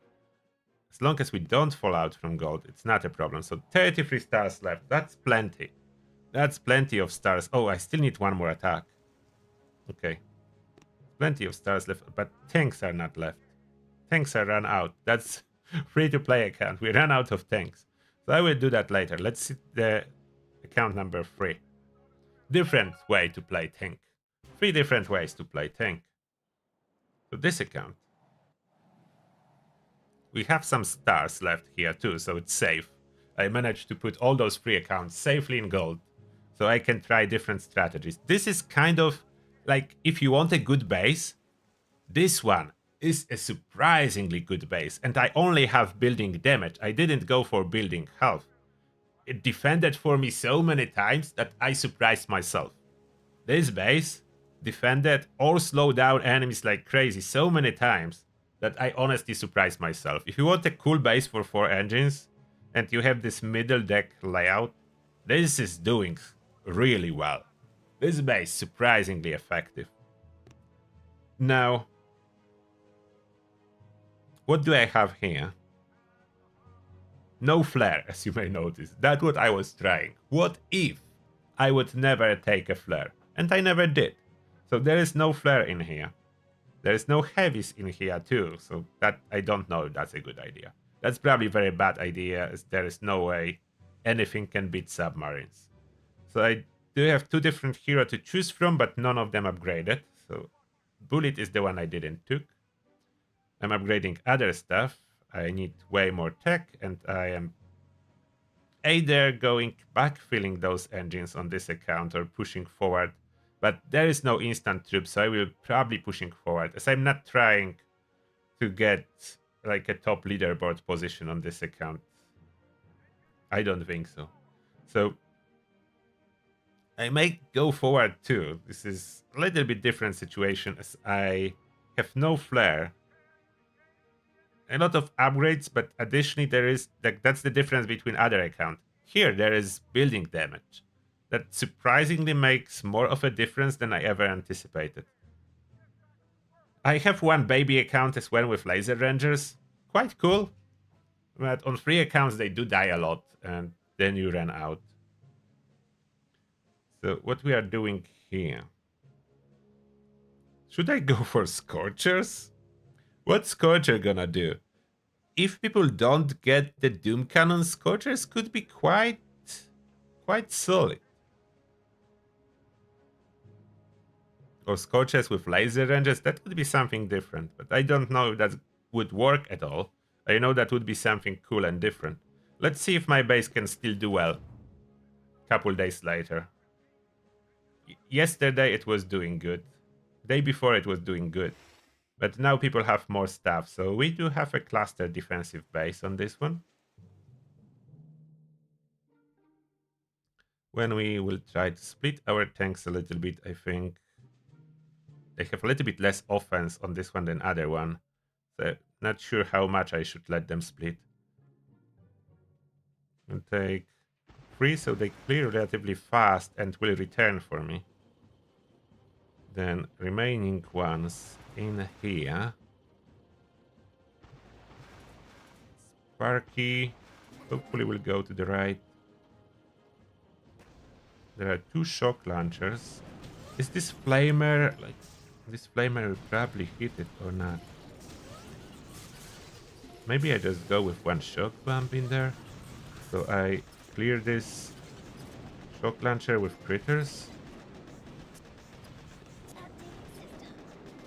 As long as we don't fall out from gold, it's not a problem. So 33 stars left. That's plenty. That's plenty of stars. Oh, I still need one more attack. Okay. Plenty of stars left, but tanks are not left. Tanks are run out. That's free-to-play account. We ran out of tanks. So I will do that later. Let's see the account number 3. Different way to play tank. 3 different ways to play tank. So this account. We have some stars left here too, so it's safe. I managed to put all those 3 accounts safely in gold, so I can try different strategies. This is kind of like, if you want a good base, this one is a surprisingly good base, and I only have building damage. I didn't go for building health. It defended for me so many times that I surprised myself. This base defended or slowed down enemies like crazy so many times that I honestly surprised myself. If you want a cool base for 4 engines and you have this middle deck layout, this is doing really well. This base surprisingly effective. Now, what do I have here? No flare, as you may notice. That's what I was trying. What if I would never take a flare? And I never did. So there is no flare in here. There is no heavies in here too, so that I don't know if that's a good idea. That's probably a very bad idea, as there is no way anything can beat submarines. So I do have 2 different heroes to choose from, but none of them upgraded. So Bullet is the one I didn't took. I'm upgrading other stuff. I need way more tech, and I am either going backfilling those engines on this account or pushing forward. But there is no instant troops, so I will probably pushing forward, as I'm not trying to get like a top leaderboard position on this account. I don't think so. So I may go forward too. This is a little bit different situation, as I have no flare. A lot of upgrades, but additionally there is that's the difference between other account. Here there is building damage. That surprisingly makes more of a difference than I ever anticipated. I have one baby account as well with laser rangers. Quite cool. But on 3 accounts they do die a lot, and then you run out. So what we are doing here. Should I go for Scorchers? What's Scorcher gonna do? If people don't get the Doom Cannon, Scorchers could be quite solid. Or Scorchers with laser ranges, that could be something different. But I don't know if that would work at all. I know that would be something cool and different. Let's see if my base can still do well. Couple days later. Yesterday it was doing good. Day before it was doing good. But now people have more stuff, so we do have a cluster defensive base on this one. When we will try to split our tanks a little bit, I think they have a little bit less offense on this one than other one. So not sure how much I should let them split. And take 3 so they clear relatively fast and will return for me. Then remaining ones in here. Sparky hopefully will go to the right. There are 2 shock launchers. Is this flamer, like, this flamer will probably hit it or not? Maybe I just go with 1 shock bomb in there. So I clear this shock launcher with critters.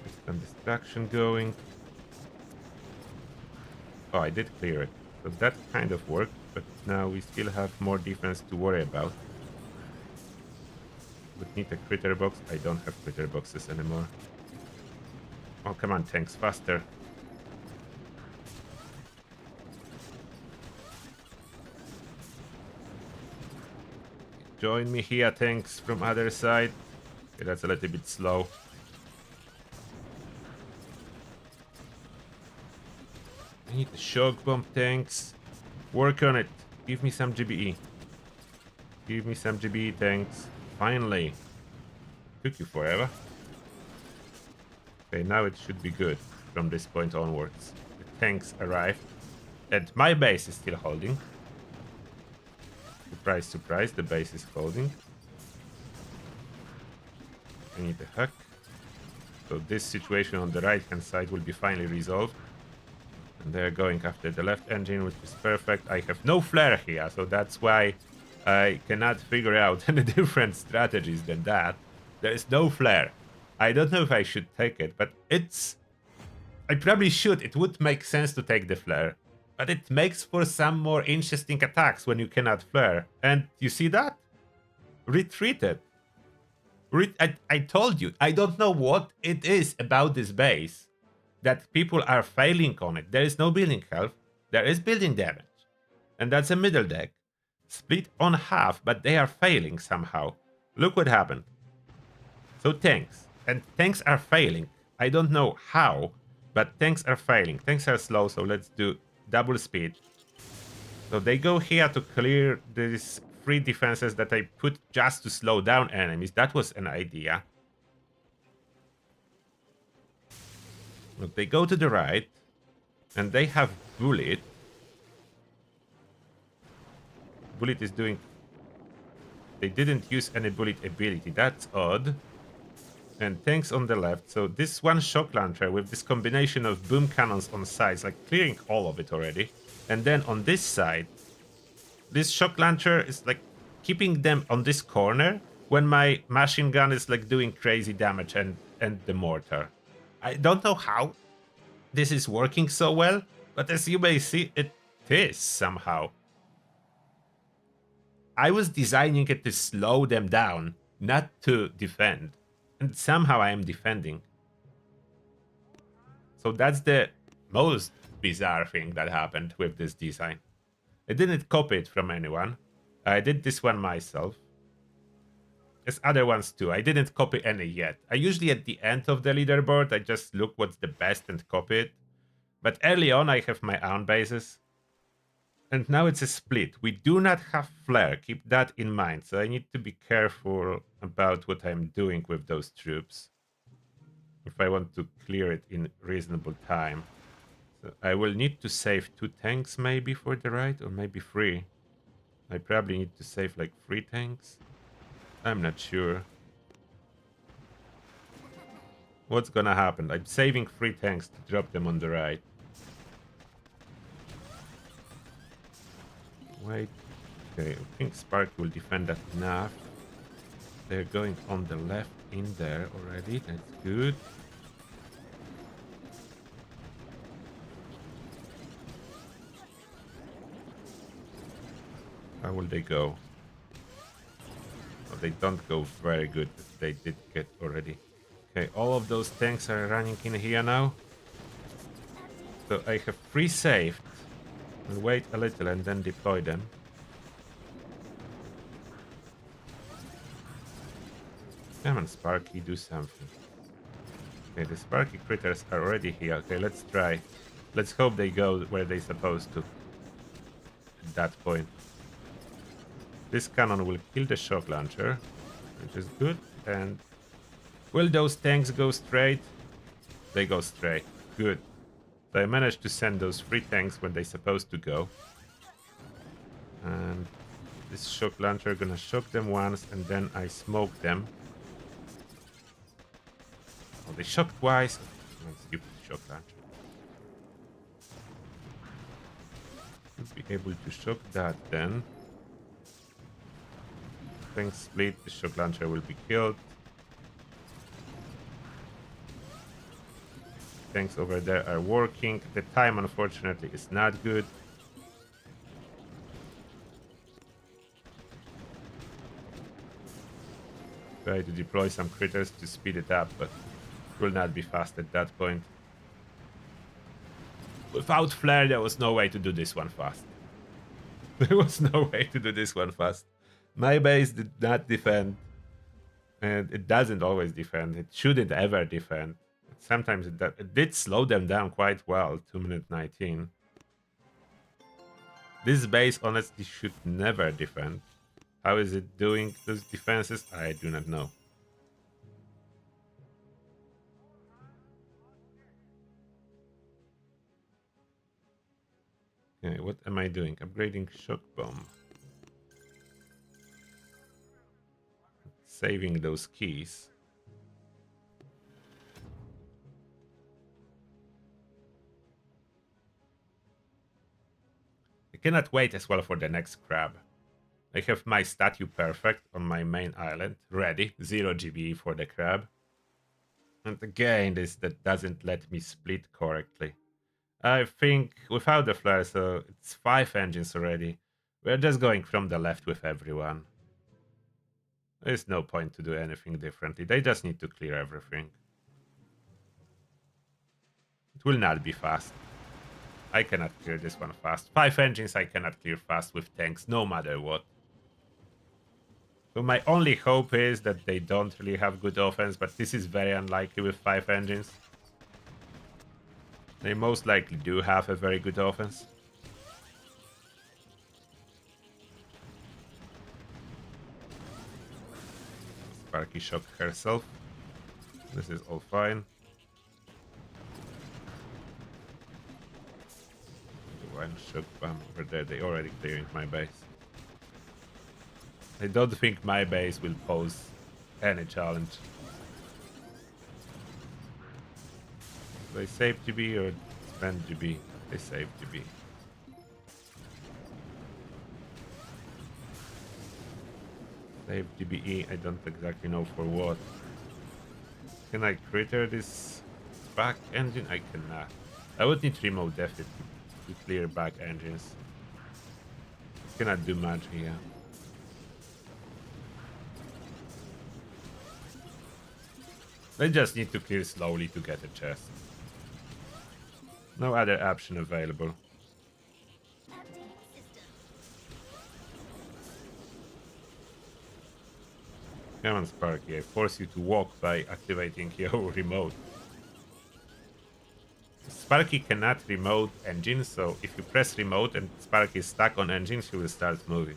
Get some distraction going. Oh, I did clear it. So that kind of worked, but now we still have more defense to worry about. Would need a critter box. I don't have critter boxes anymore. Oh, come on, tanks, faster. Join me here, tanks, from other side. Okay, that's a little bit slow. I need the shock bomb tanks. Work on it. Give me some GBE. Give me some GBE tanks. Finally. Took you forever. Okay, now it should be good from this point onwards. The tanks arrived. And my base is still holding. Surprise, surprise, the base is holding. I need a hack. So this situation on the right hand side will be finally resolved. And they're going after the left engine, which is perfect. I have no flare here, so that's why I cannot figure out any different strategies than that. There is no flare. I don't know if I should take it, but I probably should. It would make sense to take the flare. But it makes for some more interesting attacks when you cannot flare. And you see that? Retreated. I told you, I don't know what it is about this base that people are failing on it. There is no building health. There is building damage. And that's a middle deck. Split on half, but they are failing somehow. Look what happened. So tanks. And tanks are failing. I don't know how, but tanks are failing. Tanks are slow, so let's do double speed. So they go here to clear these 3 defenses that I put just to slow down enemies. That was an idea. Look, they go to the right, and they have Bullet. Bullet is doing... They didn't use any Bullet ability. That's odd. And tanks on the left. So this 1 shock launcher with this combination of boom cannons on sides, like clearing all of it already. And then on this side, this shock launcher is like keeping them on this corner when my machine gun is like doing crazy damage and the mortar. I don't know how this is working so well, but as you may see, it is somehow. I was designing it to slow them down, not to defend. And somehow I am defending. So that's the most bizarre thing that happened with this design. I didn't copy it from anyone. I did this one myself. There's other ones too. I didn't copy any yet. I usually at the end of the leaderboard, I just look what's the best and copy it. But early on, I have my own bases. And now it's a split. We do not have flare. Keep that in mind. So I need to be careful about what I'm doing with those troops. If I want to clear it in reasonable time. So I will need to save 2 tanks maybe for the right, or maybe 3. I probably need to save like 3 tanks. I'm not sure. What's gonna happen? I'm saving 3 tanks to drop them on the right. Wait. Okay, I think Spark will defend that enough. They're going on the left in there already. That's good. How will they go? Oh, they don't go very good. They did get already. Okay, all of those tanks are running in here now. So I have pre-saved. And wait a little and then deploy them. Come on, Sparky, do something. Okay, the Sparky critters are already here. Okay, let's try. Let's hope they go where they're supposed to. At that point. This cannon will kill the shock launcher, which is good. And will those tanks go straight? They go straight. Good. So I managed to send those 3 tanks when they're supposed to go. And this shock launcher gonna shock them once and then I smoke them. Oh, they shocked twice. Oh, stupid shock launcher. Should be able to shock that then. Tanks split, the shock launcher will be killed. Tanks over there are working. The time, unfortunately, is not good. Try to deploy some critters to speed it up, but it will not be fast at that point. Without flare, there was no way to do this one fast. There was no way to do this one fast. My base did not defend. And it doesn't always defend. It shouldn't ever defend. Sometimes it did slow them down quite well, 2 minute 19. This base honestly should never defend. How is it doing those defenses? I do not know. Okay, what am I doing? Upgrading shock bomb. Saving those keys. I cannot wait as well for the next crab. I have my statue perfect on my main island, ready, 0 GB for the crab. And again, that doesn't let me split correctly. I think without the flare, so it's 5 engines already. We're just going from the left with everyone. There's no point to do anything differently. They just need to clear everything. It will not be fast. I cannot clear this one fast. 5 engines I cannot clear fast with tanks, no matter what. So my only hope is that they don't really have good offense, but this is very unlikely with 5 engines. They most likely do have a very good offense. Sparky shocked herself. This is all fine. One shock bomb over there. They already clearing my base. I don't think my base will pose any challenge. They save GB or spend GB? They save GB. Save GBE, I don't exactly know for what. Can I critter this back engine? I cannot. I would need remote deficit to clear back engines. Cannot do much here. They just need to clear slowly to get a chest. No other option available. Come on, Sparky, I force you to walk by activating your remote. Sparky cannot remote engines, so if you press remote and Sparky is stuck on engine, she will start moving.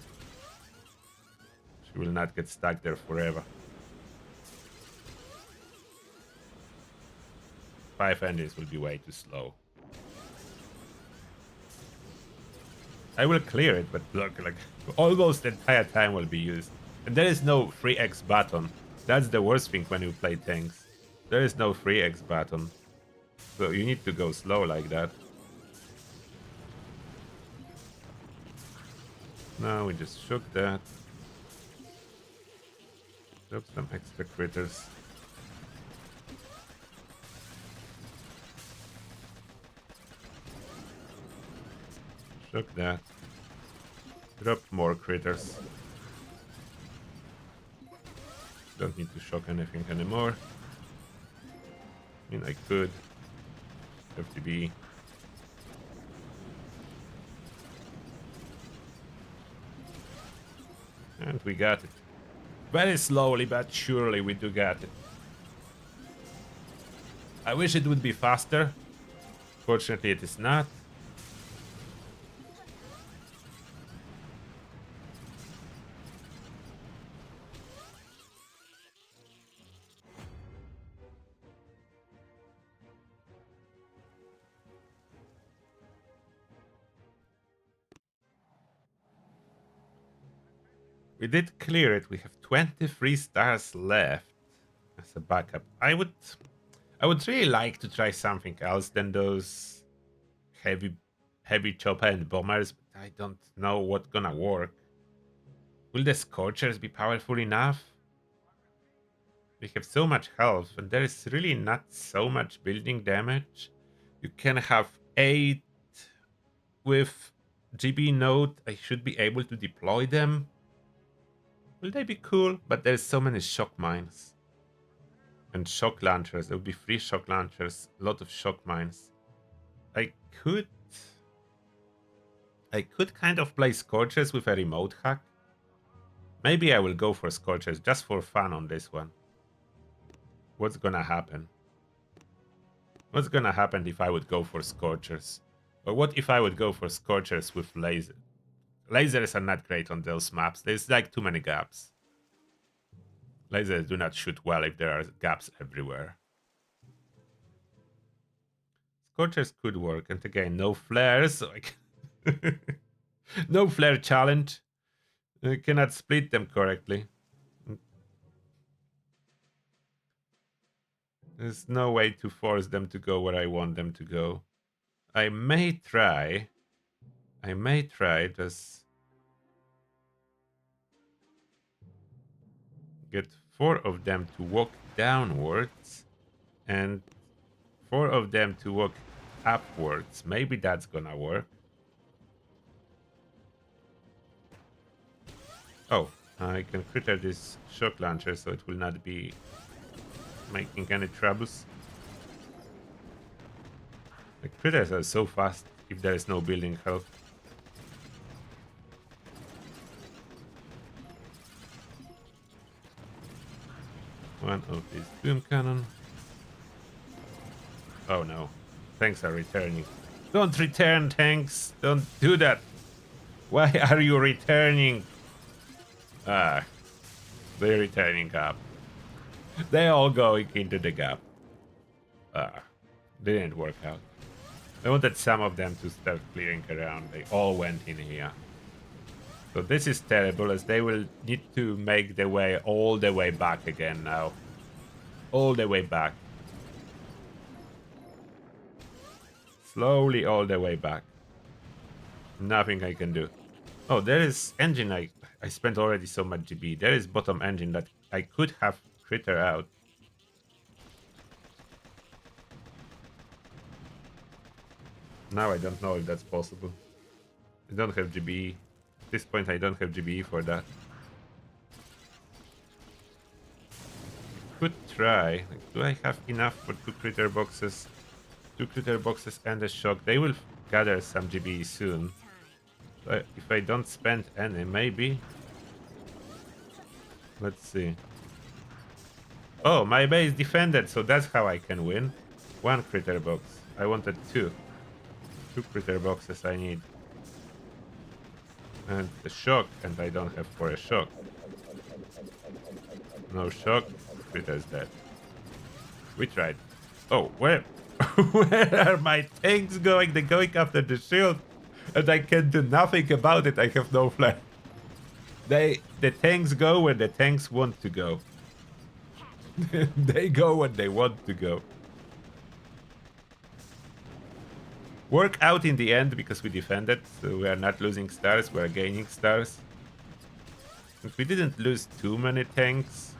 She will not get stuck there forever. 5 engines will be way too slow. I will clear it, but look, like almost the entire time will be used. And there is no free X button. That's the worst thing when you play tanks. There is no free X button. So you need to go slow like that. No, we just shook that. Drop some extra critters. Shook that. Drop more critters. Don't need to shock anything anymore. I mean, I could. FTB. And we got it. Very slowly but surely we do get it. I wish it would be faster. Fortunately it is not. We did clear it. We have 23 stars left as a backup. I would really like to try something else than those heavy chopper and bombers, but I don't know what's gonna work. Will the Scorchers be powerful enough? We have so much health, and there is really not so much building damage. You can have 8 with GB node. I should be able to deploy them. Will they be cool? But there's so many shock mines. And shock launchers. There will be 3 shock launchers. A lot of shock mines. I could kind of play Scorchers with a remote hack. Maybe I will go for Scorchers just for fun on this one. What's gonna happen? What's gonna happen if I would go for Scorchers? Or what if I would go for Scorchers with laser? Lasers are not great on those maps. There's like too many gaps. Lasers do not shoot well if there are gaps everywhere. Scorchers could work, and again, no flares. So no flare challenge. I cannot split them correctly. There's no way to force them to go where I want them to go. I may try just get 4 of them to walk downwards and 4 of them to walk upwards. Maybe that's gonna work. Oh, I can critter this shock launcher so it will not be making any troubles. The critters are so fast if there is no building health. One of these boom cannon. Oh no, tanks are returning. Don't return, tanks! Don't do that! Why are you returning? Ah, they're returning up. They're all going into the gap. Ah, didn't work out. I wanted some of them to start clearing around. They all went in here. So this is terrible, as they will need to make their way all the way back again now. All the way back. Slowly all the way back. Nothing I can do. Oh, there is engine. I spent already so much GB. There is bottom engine that I could have critter out. Now I don't know if that's possible. I don't have GB. At this point I don't have GB for that. Could try. Like, do I have enough for 2 critter boxes? 2 critter boxes and a shock. They will gather some GB soon. So if I don't spend any, maybe. Let's see. Oh, my base defended, so that's how I can win. 1 critter box. I wanted 2. 2 critter boxes I need. And a shock, and I don't have for a shock. No shock, critter's dead. We tried. Oh, where where are my tanks going? They're going after the shield, and I can do nothing about it. I have no flare. The tanks go where the tanks want to go. They go when they want to go. Work out in the end because we defended, so we are not losing stars, we are gaining stars. And we didn't lose too many tanks,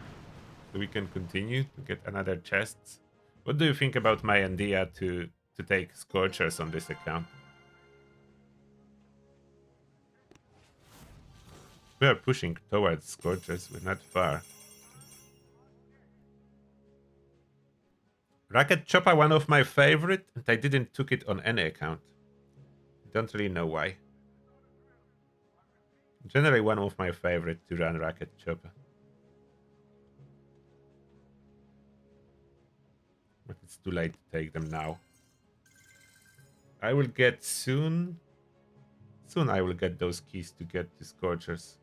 so we can continue to get another chests. What do you think about my idea to take Scorchers on this account? We are pushing towards Scorchers, we're not far. Rocket Chopper, one of my favorite, and I didn't took it on any account. Don't really know why. Generally one of my favorite to run Rocket Chopper. But it's too late to take them now. I will get soon I will get those keys to get the Scorchers.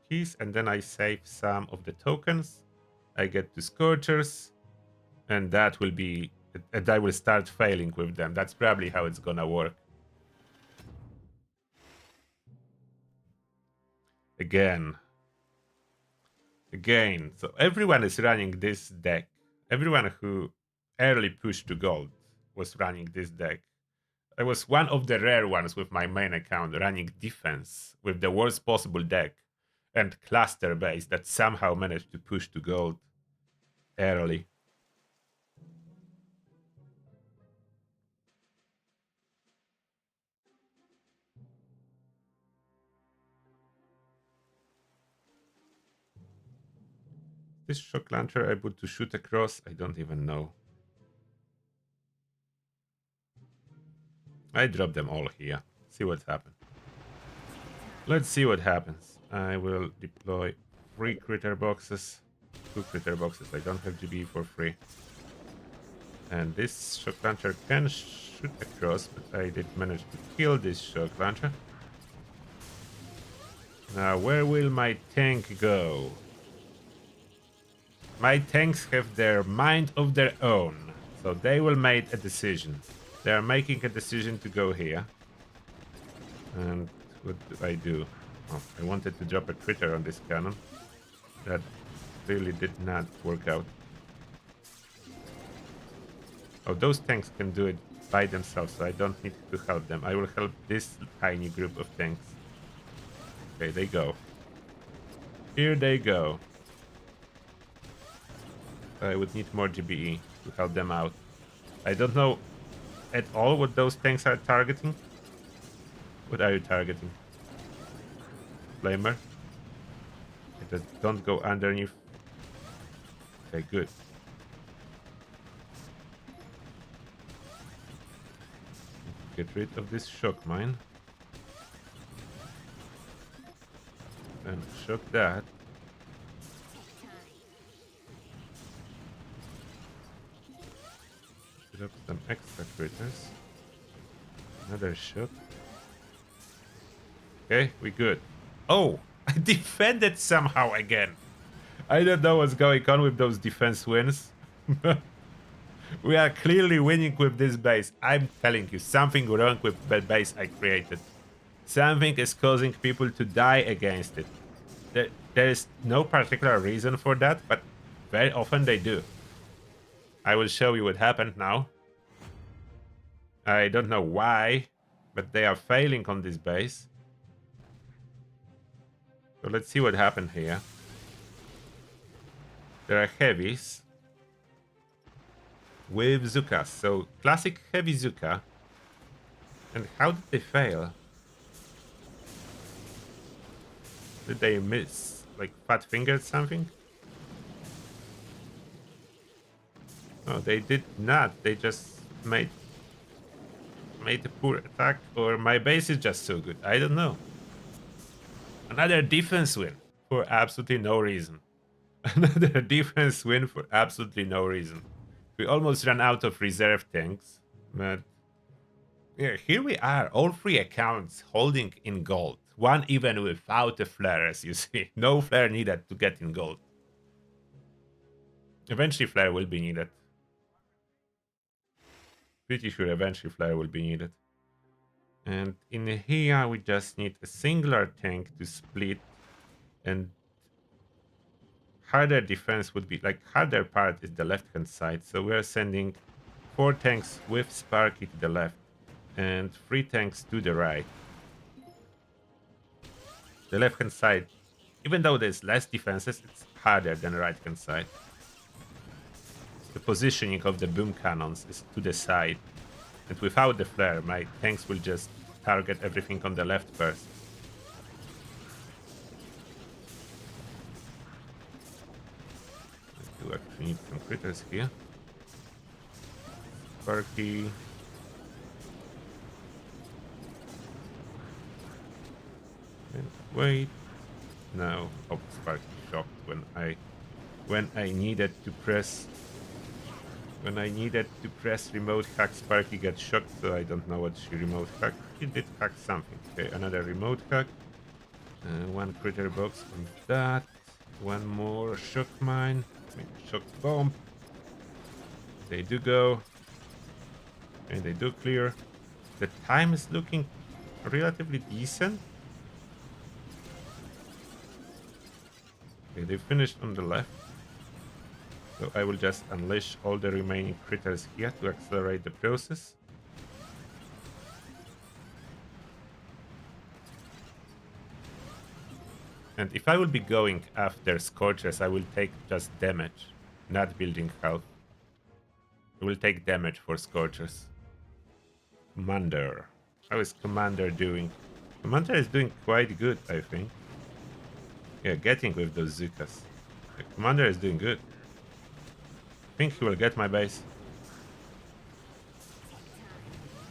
Keys, and then I save some of the tokens. I get the Scorchers, and that will be... and I will start failing with them. That's probably how it's gonna work. Again. So everyone is running this deck. Everyone who early pushed to gold was running this deck. I was one of the rare ones with my main account running defense with the worst possible deck and cluster base that somehow managed to push to gold early. This shock launcher able to shoot across? I don't even know. I drop them all here. See what happens. Let's see what happens. I will deploy 3 critter boxes. 2 critter boxes. I don't have GB for free. And this shock launcher can shoot across, but I did manage to kill this shock launcher. Now, where will my tank go? My tanks have their mind of their own, so they will make a decision. They are making a decision to go here. And what do I do? Oh, I wanted to drop a critter on this cannon. That really did not work out. Oh, those tanks can do it by themselves, so I don't need to help them. I will help this tiny group of tanks. Okay, they go. Here they go. I would need more GBE to help them out. I don't know at all what those tanks are targeting. What are you targeting? Flamer? Just don't go underneath. Okay, good. Get rid of this shock mine. And shock that. Drop some extra critters. Another shot. Okay, we good. Oh, I defended somehow again. I don't know what's going on with those defense wins. We are clearly winning with this base. I'm telling you, something wrong with the base I created. Something is causing people to die against it. There is no particular reason for that, but very often they do. I will show you what happened now. I don't know why, but they are failing on this base. So let's see what happened here. There are heavies with Zukas. So classic heavy Zuka. And how did they fail? Did they miss? Like fat fingered something? No, they did not. They just made a poor attack, or my base is just so good. I don't know. Another defense win for absolutely no reason. Another defense win for absolutely no reason. We almost ran out of reserve tanks, but yeah, here we are. All 3 accounts holding in gold. One even without a flare, as you see. No flare needed to get in gold. Eventually flare will be needed. Pretty sure eventually flare will be needed. And in here we just need a singular tank to split and harder defense would be like harder part is the left hand side. So we're sending 4 tanks with Sparky to the left and 3 tanks to the right. The left hand side, even though there's less defenses, it's harder than the right hand side. The positioning of the boom cannons is to the side, and without the flare, my tanks will just target everything on the left first. I do actually need some critters here. Sparky. Wait. No. Oh, Sparky shocked when I needed to press remote hack. Sparky got shocked, so I don't know what she remote hacked. She did hack something. Okay, another remote hack. One critter box on that. One more shock mine. I mean, shock bomb. They do go. And they do clear. The time is looking relatively decent. Okay, they finished on the left. So I will just unleash all the remaining critters here to accelerate the process. And if I will be going after Scorchers, I will take just damage, not building health. I will take damage for Scorchers. Commander. How is Commander doing? Commander is doing quite good, I think. Yeah, getting with those Zukas. The Commander is doing good. I think he will get my base.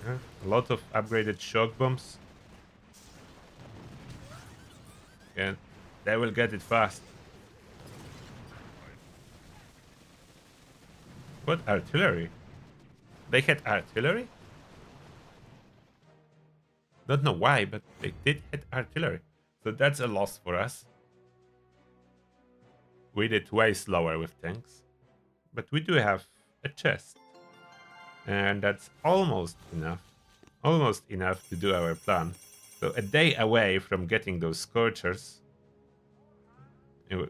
Yeah, a lot of upgraded shock bombs. And they will get it fast. What artillery? They had artillery? Don't know why, but they did hit artillery. So that's a loss for us. We did way slower with tanks. But we do have a chest. And that's almost enough. Almost enough to do our plan. So a day away from getting those Scorchers.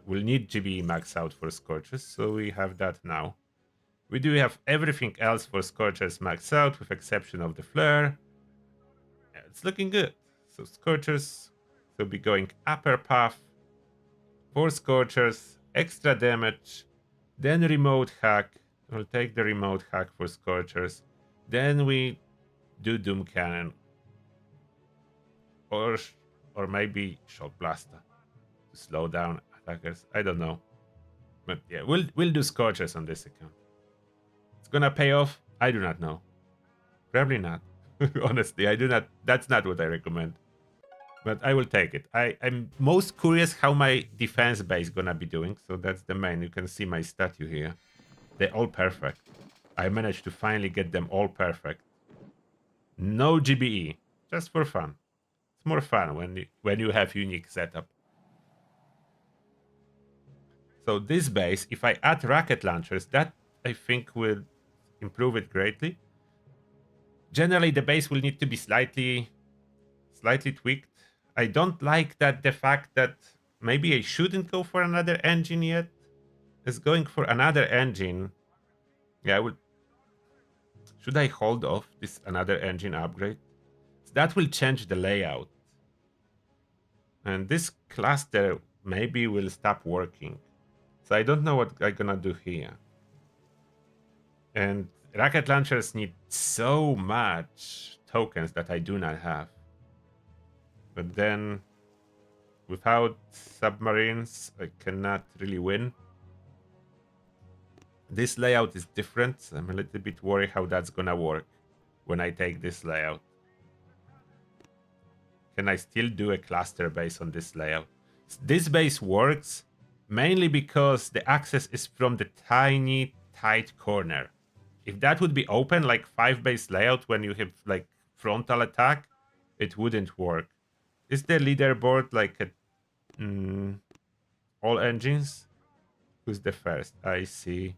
We'll need GB max out for Scorchers, so we have that now. We do have everything else for Scorchers max out, with exception of the flare. Yeah, it's looking good. So Scorchers will be going upper path. 4 Scorchers, extra damage, then remote hack. We'll take the remote hack for Scorchers. Then we do Doom Cannon. Or maybe Shock Blaster to slow down attackers. I don't know. But yeah, we'll do Scorchers on this account. It's gonna pay off? I do not know. Probably not. Honestly, I do not. That's not what I recommend. But I will take it. I'm most curious how my defense base gonna be doing. So that's the main. You can see my statue here. They're all perfect. I managed to finally get them all perfect. No GBE. Just for fun. It's more fun when you have unique setup. So this base, if I add rocket launchers, that I think will improve it greatly. Generally, the base will need to be slightly tweaked. I don't like that the fact that maybe I shouldn't go for another engine yet. Is going for another engine. Yeah, I will. Should I hold off this another engine upgrade? That will change the layout. And this cluster maybe will stop working. So I don't know what I'm gonna do here. And rocket launchers need so much tokens that I do not have. But then, without submarines, I cannot really win. This layout is different. I'm a little bit worried how that's gonna work when I take this layout. Can I still do a cluster base on this layout? This base works mainly because the access is from the tiny, tight corner. If that would be open, like 5 base layout, when you have like frontal attack, it wouldn't work. Is the leaderboard like a, all engines? Who's the first? I see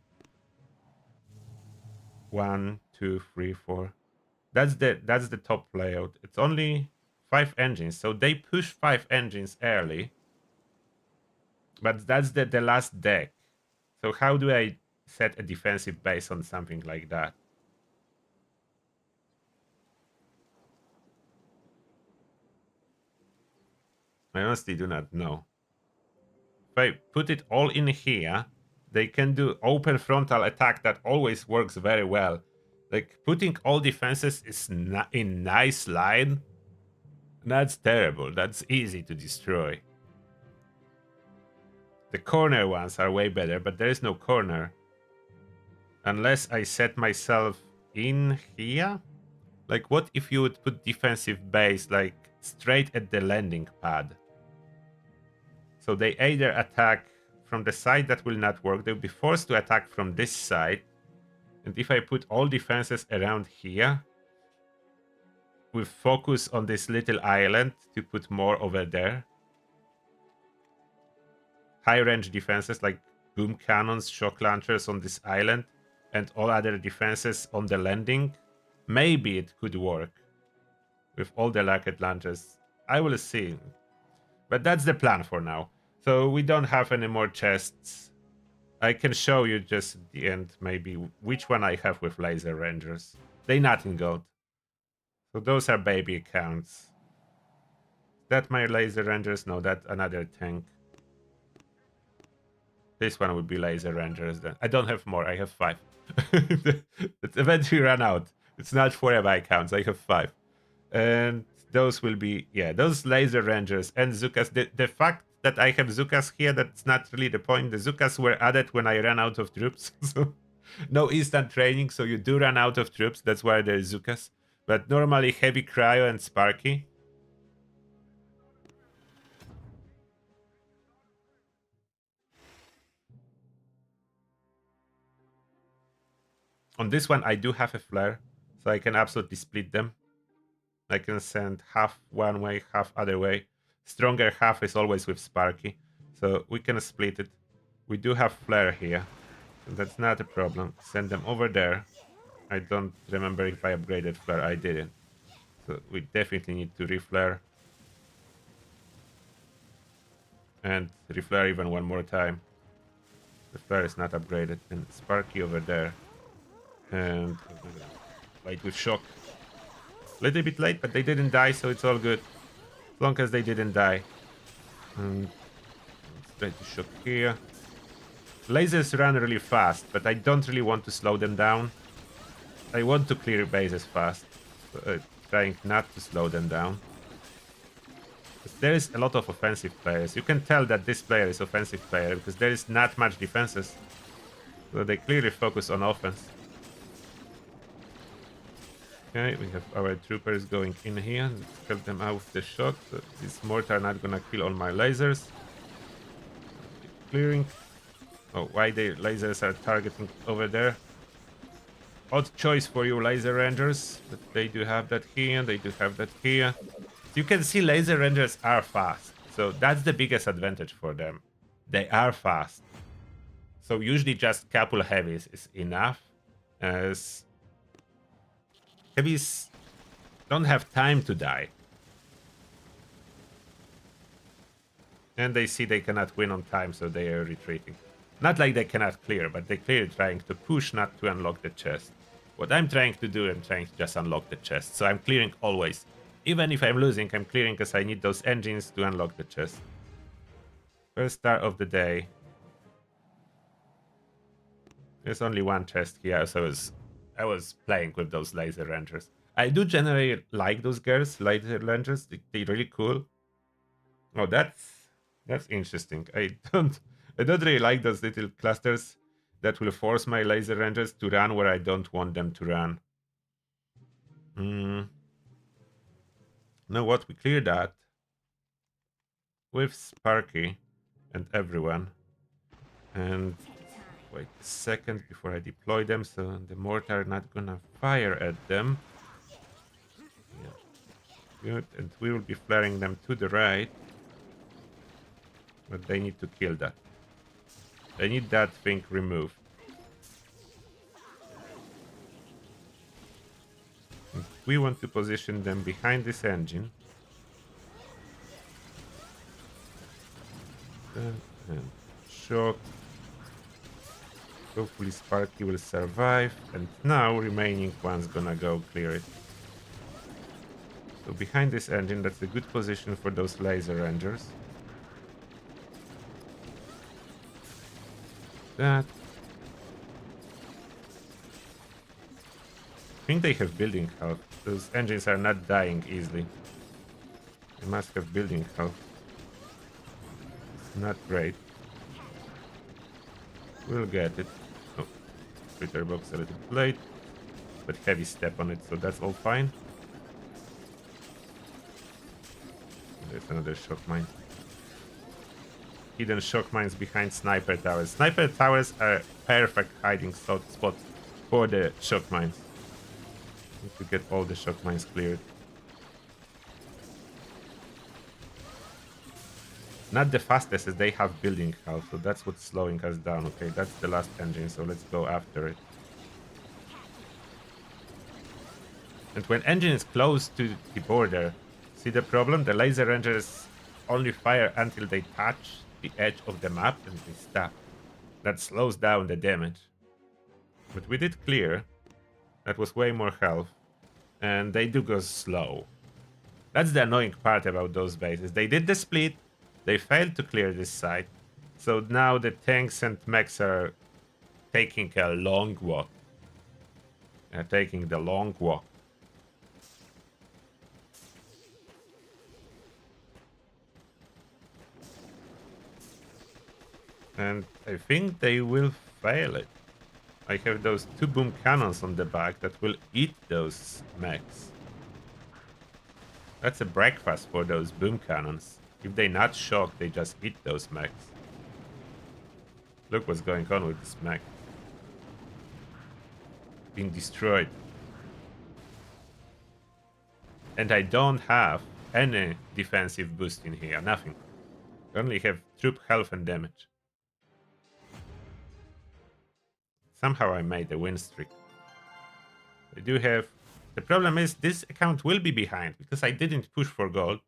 1, 2, 3, 4. That's the top layout. It's only 5 engines, so they push 5 engines early. But that's the last deck. So how do I set a defensive base on something like that? I honestly do not know. If I put it all in here, they can do open frontal attack that always works very well. Like putting all defenses is in nice line. That's terrible. That's easy to destroy. The corner ones are way better, but there is no corner. Unless I set myself in here? Like what if you would put defensive base like straight at the landing pad? So they either attack from the side that will not work, they'll be forced to attack from this side. And if I put all defenses around here, with focus on this little island to put more over there. High range defenses like boom cannons, shock launchers on this island, and all other defenses on the landing. Maybe it could work with all the rocket launchers. I will see. But that's the plan for now. So we don't have any more chests. I can show you just at the end maybe which one I have with laser rangers. They not in gold. So those are baby accounts. That my laser rangers? No, that's another tank. This one would be laser rangers then. I don't have more, I have 5. It's eventually run out. It's not forever accounts, I have 5. And those will be, yeah, those laser rangers and Zukas. The fact that I have Zukas here, that's not really the point. The Zukas were added when I ran out of troops. So no instant training, so you do run out of troops. That's why there's Zukas. But normally heavy cryo and Sparky. On this one, I do have a flare, so I can absolutely split them. I can send half one way, half other way. Stronger half is always with Sparky, so we can split it. We do have flare here, so that's not a problem. Send them over there. I don't remember if I upgraded flare. I didn't. So we definitely need to reflare. And reflare even one more time. The flare is not upgraded. And Sparky over there. And light with shock. A little bit late, but they didn't die, so it's all good. As long as they didn't die. And let's try to shock here. Lasers run really fast, but I don't really want to slow them down. I want to clear bases fast. So, trying not to slow them down. There is a lot of offensive players. You can tell that this player is offensive player because there is not much defenses. So they clearly focus on offense. Okay, we have our troopers going in here. Let's help them out with the shock. So this mortar are not gonna kill all my lasers. Clearing. Oh, why the lasers are targeting over there? Odd choice for you, laser rangers. But they do have that here. They do have that here. You can see laser rangers are fast. So that's the biggest advantage for them. They are fast. So usually just couple heavies is enough. As heavies don't have time to die. And they see they cannot win on time, so they are retreating. Not like they cannot clear, but they're clearly trying to push not to unlock the chest. What I'm trying to do, I'm trying to just unlock the chest. So I'm clearing always. Even if I'm losing, I'm clearing because I need those engines to unlock the chest. First star of the day. There's only one chest here, so I was playing with those laser rangers. I do generally like those girls, laser rangers. They're really cool. Oh, that's interesting. I don't really like those little clusters that will force my laser rangers to run where I don't want them to run. You know what? We clear that with Sparky and everyone. And wait a second before I deploy them, so the mortar not gonna fire at them. Yeah. Good, and we will be flaring them to the right. But they need to kill that. They need that thing removed. And we want to position them behind this engine. And shock. Hopefully Sparky will survive. And now remaining one's gonna go clear it. So behind this engine, that's a good position for those laser rangers. That. I think they have building health. Those engines are not dying easily. They must have building health. It's not great. We'll get it. Oh, splitter box a little bit late, but heavy step on it, so that's all fine. There's another shock mine. Hidden shock mines behind sniper towers. Sniper towers are perfect hiding spot for the shock mines. Need to get all the shock mines cleared. Not the fastest, as they have building health, so that's what's slowing us down. Okay, that's the last engine, so let's go after it. And when engine is close to the border, see the problem? The laser rangers only fire until they touch the edge of the map and they stop. That slows down the damage. But we did clear. That was way more health. And they do go slow. That's the annoying part about those bases. They did the split. They failed to clear this side. So now the tanks and mechs are taking a long walk. They're taking the long walk. And I think they will fail it. I have those 2 boom cannons on the back that will eat those mechs. That's a breakfast for those boom cannons. If they not shock, they just eat those mechs. Look what's going on with this mech. Being destroyed. And I don't have any defensive boost in here, nothing. I only have troop health and damage. Somehow I made a win streak. I do have... The problem is this account will be behind because I didn't push for gold.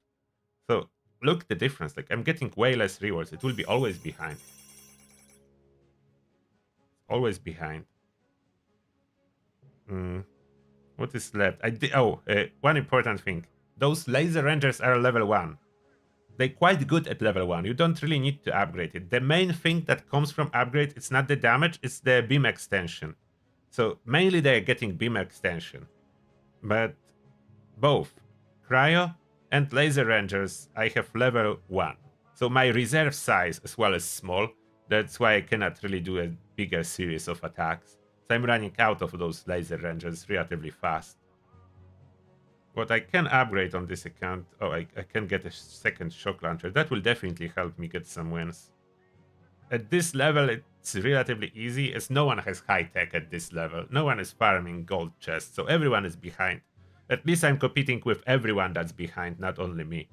So look the difference. Like I'm getting way less rewards. It will be always behind. Always behind. What is left? One important thing. Those laser rangers are level 1. They're quite good at level 1. You don't really need to upgrade it. The main thing that comes from upgrade, it's not the damage, it's the beam extension. So mainly they're getting beam extension. But both cryo and laser rangers I have level 1. So my reserve size as well is small. That's why I cannot really do a bigger series of attacks. So I'm running out of those laser rangers relatively fast. What I can upgrade on this account... Oh, I can get a second shock launcher. That will definitely help me get some wins. At this level, it's relatively easy, as no one has high tech at this level. No one is farming gold chests, so everyone is behind. At least I'm competing with everyone that's behind, not only me.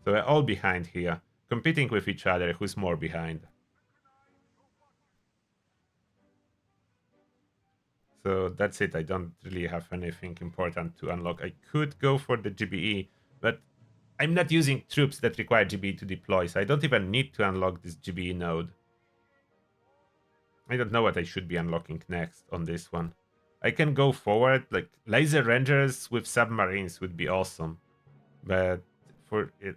So we're all behind here, competing with each other, who's more behind. So that's it. I don't really have anything important to unlock. I could go for the GBE, but I'm not using troops that require GBE to deploy, so I don't even need to unlock this GBE node. I don't know what I should be unlocking next on this one. I can go forward, like laser rangers with submarines would be awesome. But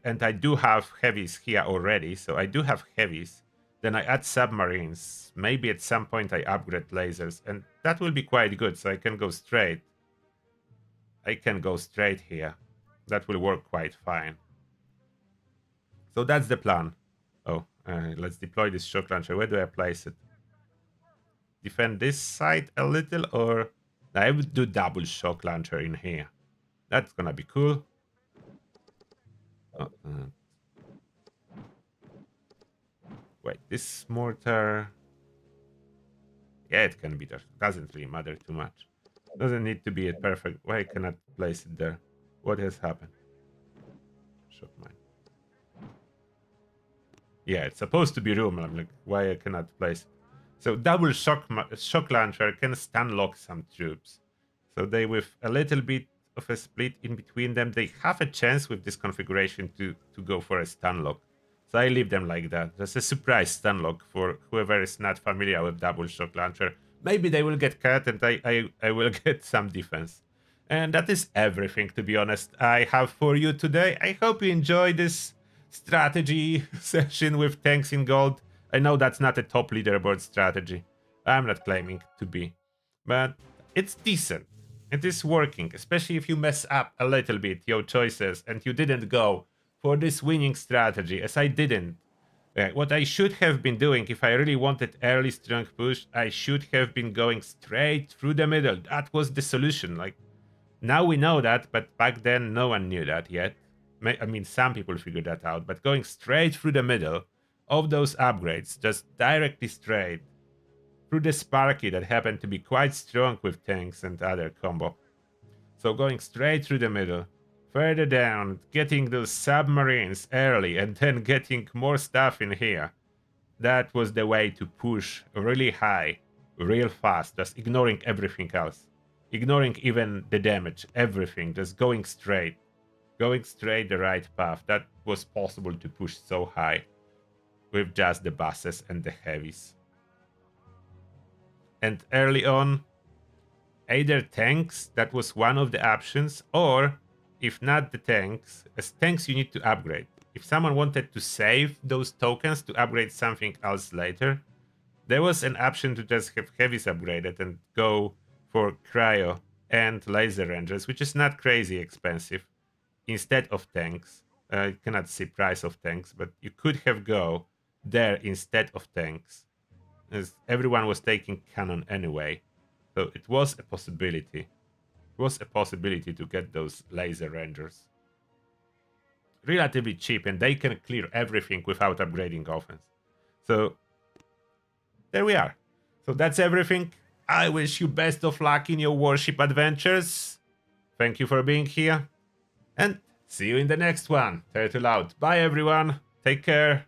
and I do have heavies here already, so I do have heavies. Then I add submarines. Maybe at some point I upgrade lasers, and that will be quite good, so I can go straight. I can go straight here. That will work quite fine. So that's the plan. Oh, let's deploy this shock launcher. Where do I place it? Defend this side a little, or I would do double shock launcher in here. That's gonna be cool. Oh, wait, this mortar... Yeah, it can be there. Doesn't really matter too much. Doesn't need to be a perfect... Why I cannot place it there? What has happened? Shock mine. Yeah, it's supposed to be room. I'm like, why I cannot place it? So double shock launcher can stun lock some troops. So they, with a little bit of a split in between them, they have a chance with this configuration to go for a stun lock. So I leave them like that. That's a surprise stun lock for whoever is not familiar with double shock launcher. Maybe they will get cut and I will get some defense. And that is everything, to be honest, I have for you today. I hope you enjoy this strategy session with tanks in gold. I know that's not a top leaderboard strategy. I'm not claiming to be. But it's decent. It is working, especially if you mess up a little bit your choices and you didn't go for this winning strategy, as I didn't. What I should have been doing if I really wanted early strong push, I should have been going straight through the middle. That was the solution. Like, now we know that, but back then no one knew that yet. I mean, some people figured that out, but going straight through the middle of those upgrades, just directly straight through the Sparky that happened to be quite strong with tanks and other combo. So going straight through the middle, further down, getting those submarines early and then getting more stuff in here. That was the way to push really high, real fast, just ignoring everything else. Ignoring even the damage, everything, just going straight the right path. That was possible to push so high with just the buses and the heavies. And early on, either tanks, that was one of the options, or if not the tanks, as tanks you need to upgrade. If someone wanted to save those tokens to upgrade something else later, there was an option to just have heavies upgraded and go for cryo and laser rangers, which is not crazy expensive, instead of tanks. I cannot see price of tanks, but you could have go there instead of tanks, as everyone was taking cannon anyway. So it was a possibility. It was a possibility to get those laser rangers. Relatively cheap, and they can clear everything without upgrading offense. So there we are. So that's everything. I wish you best of luck in your warship adventures. Thank you for being here. And see you in the next one. Turtle out. Bye everyone. Take care.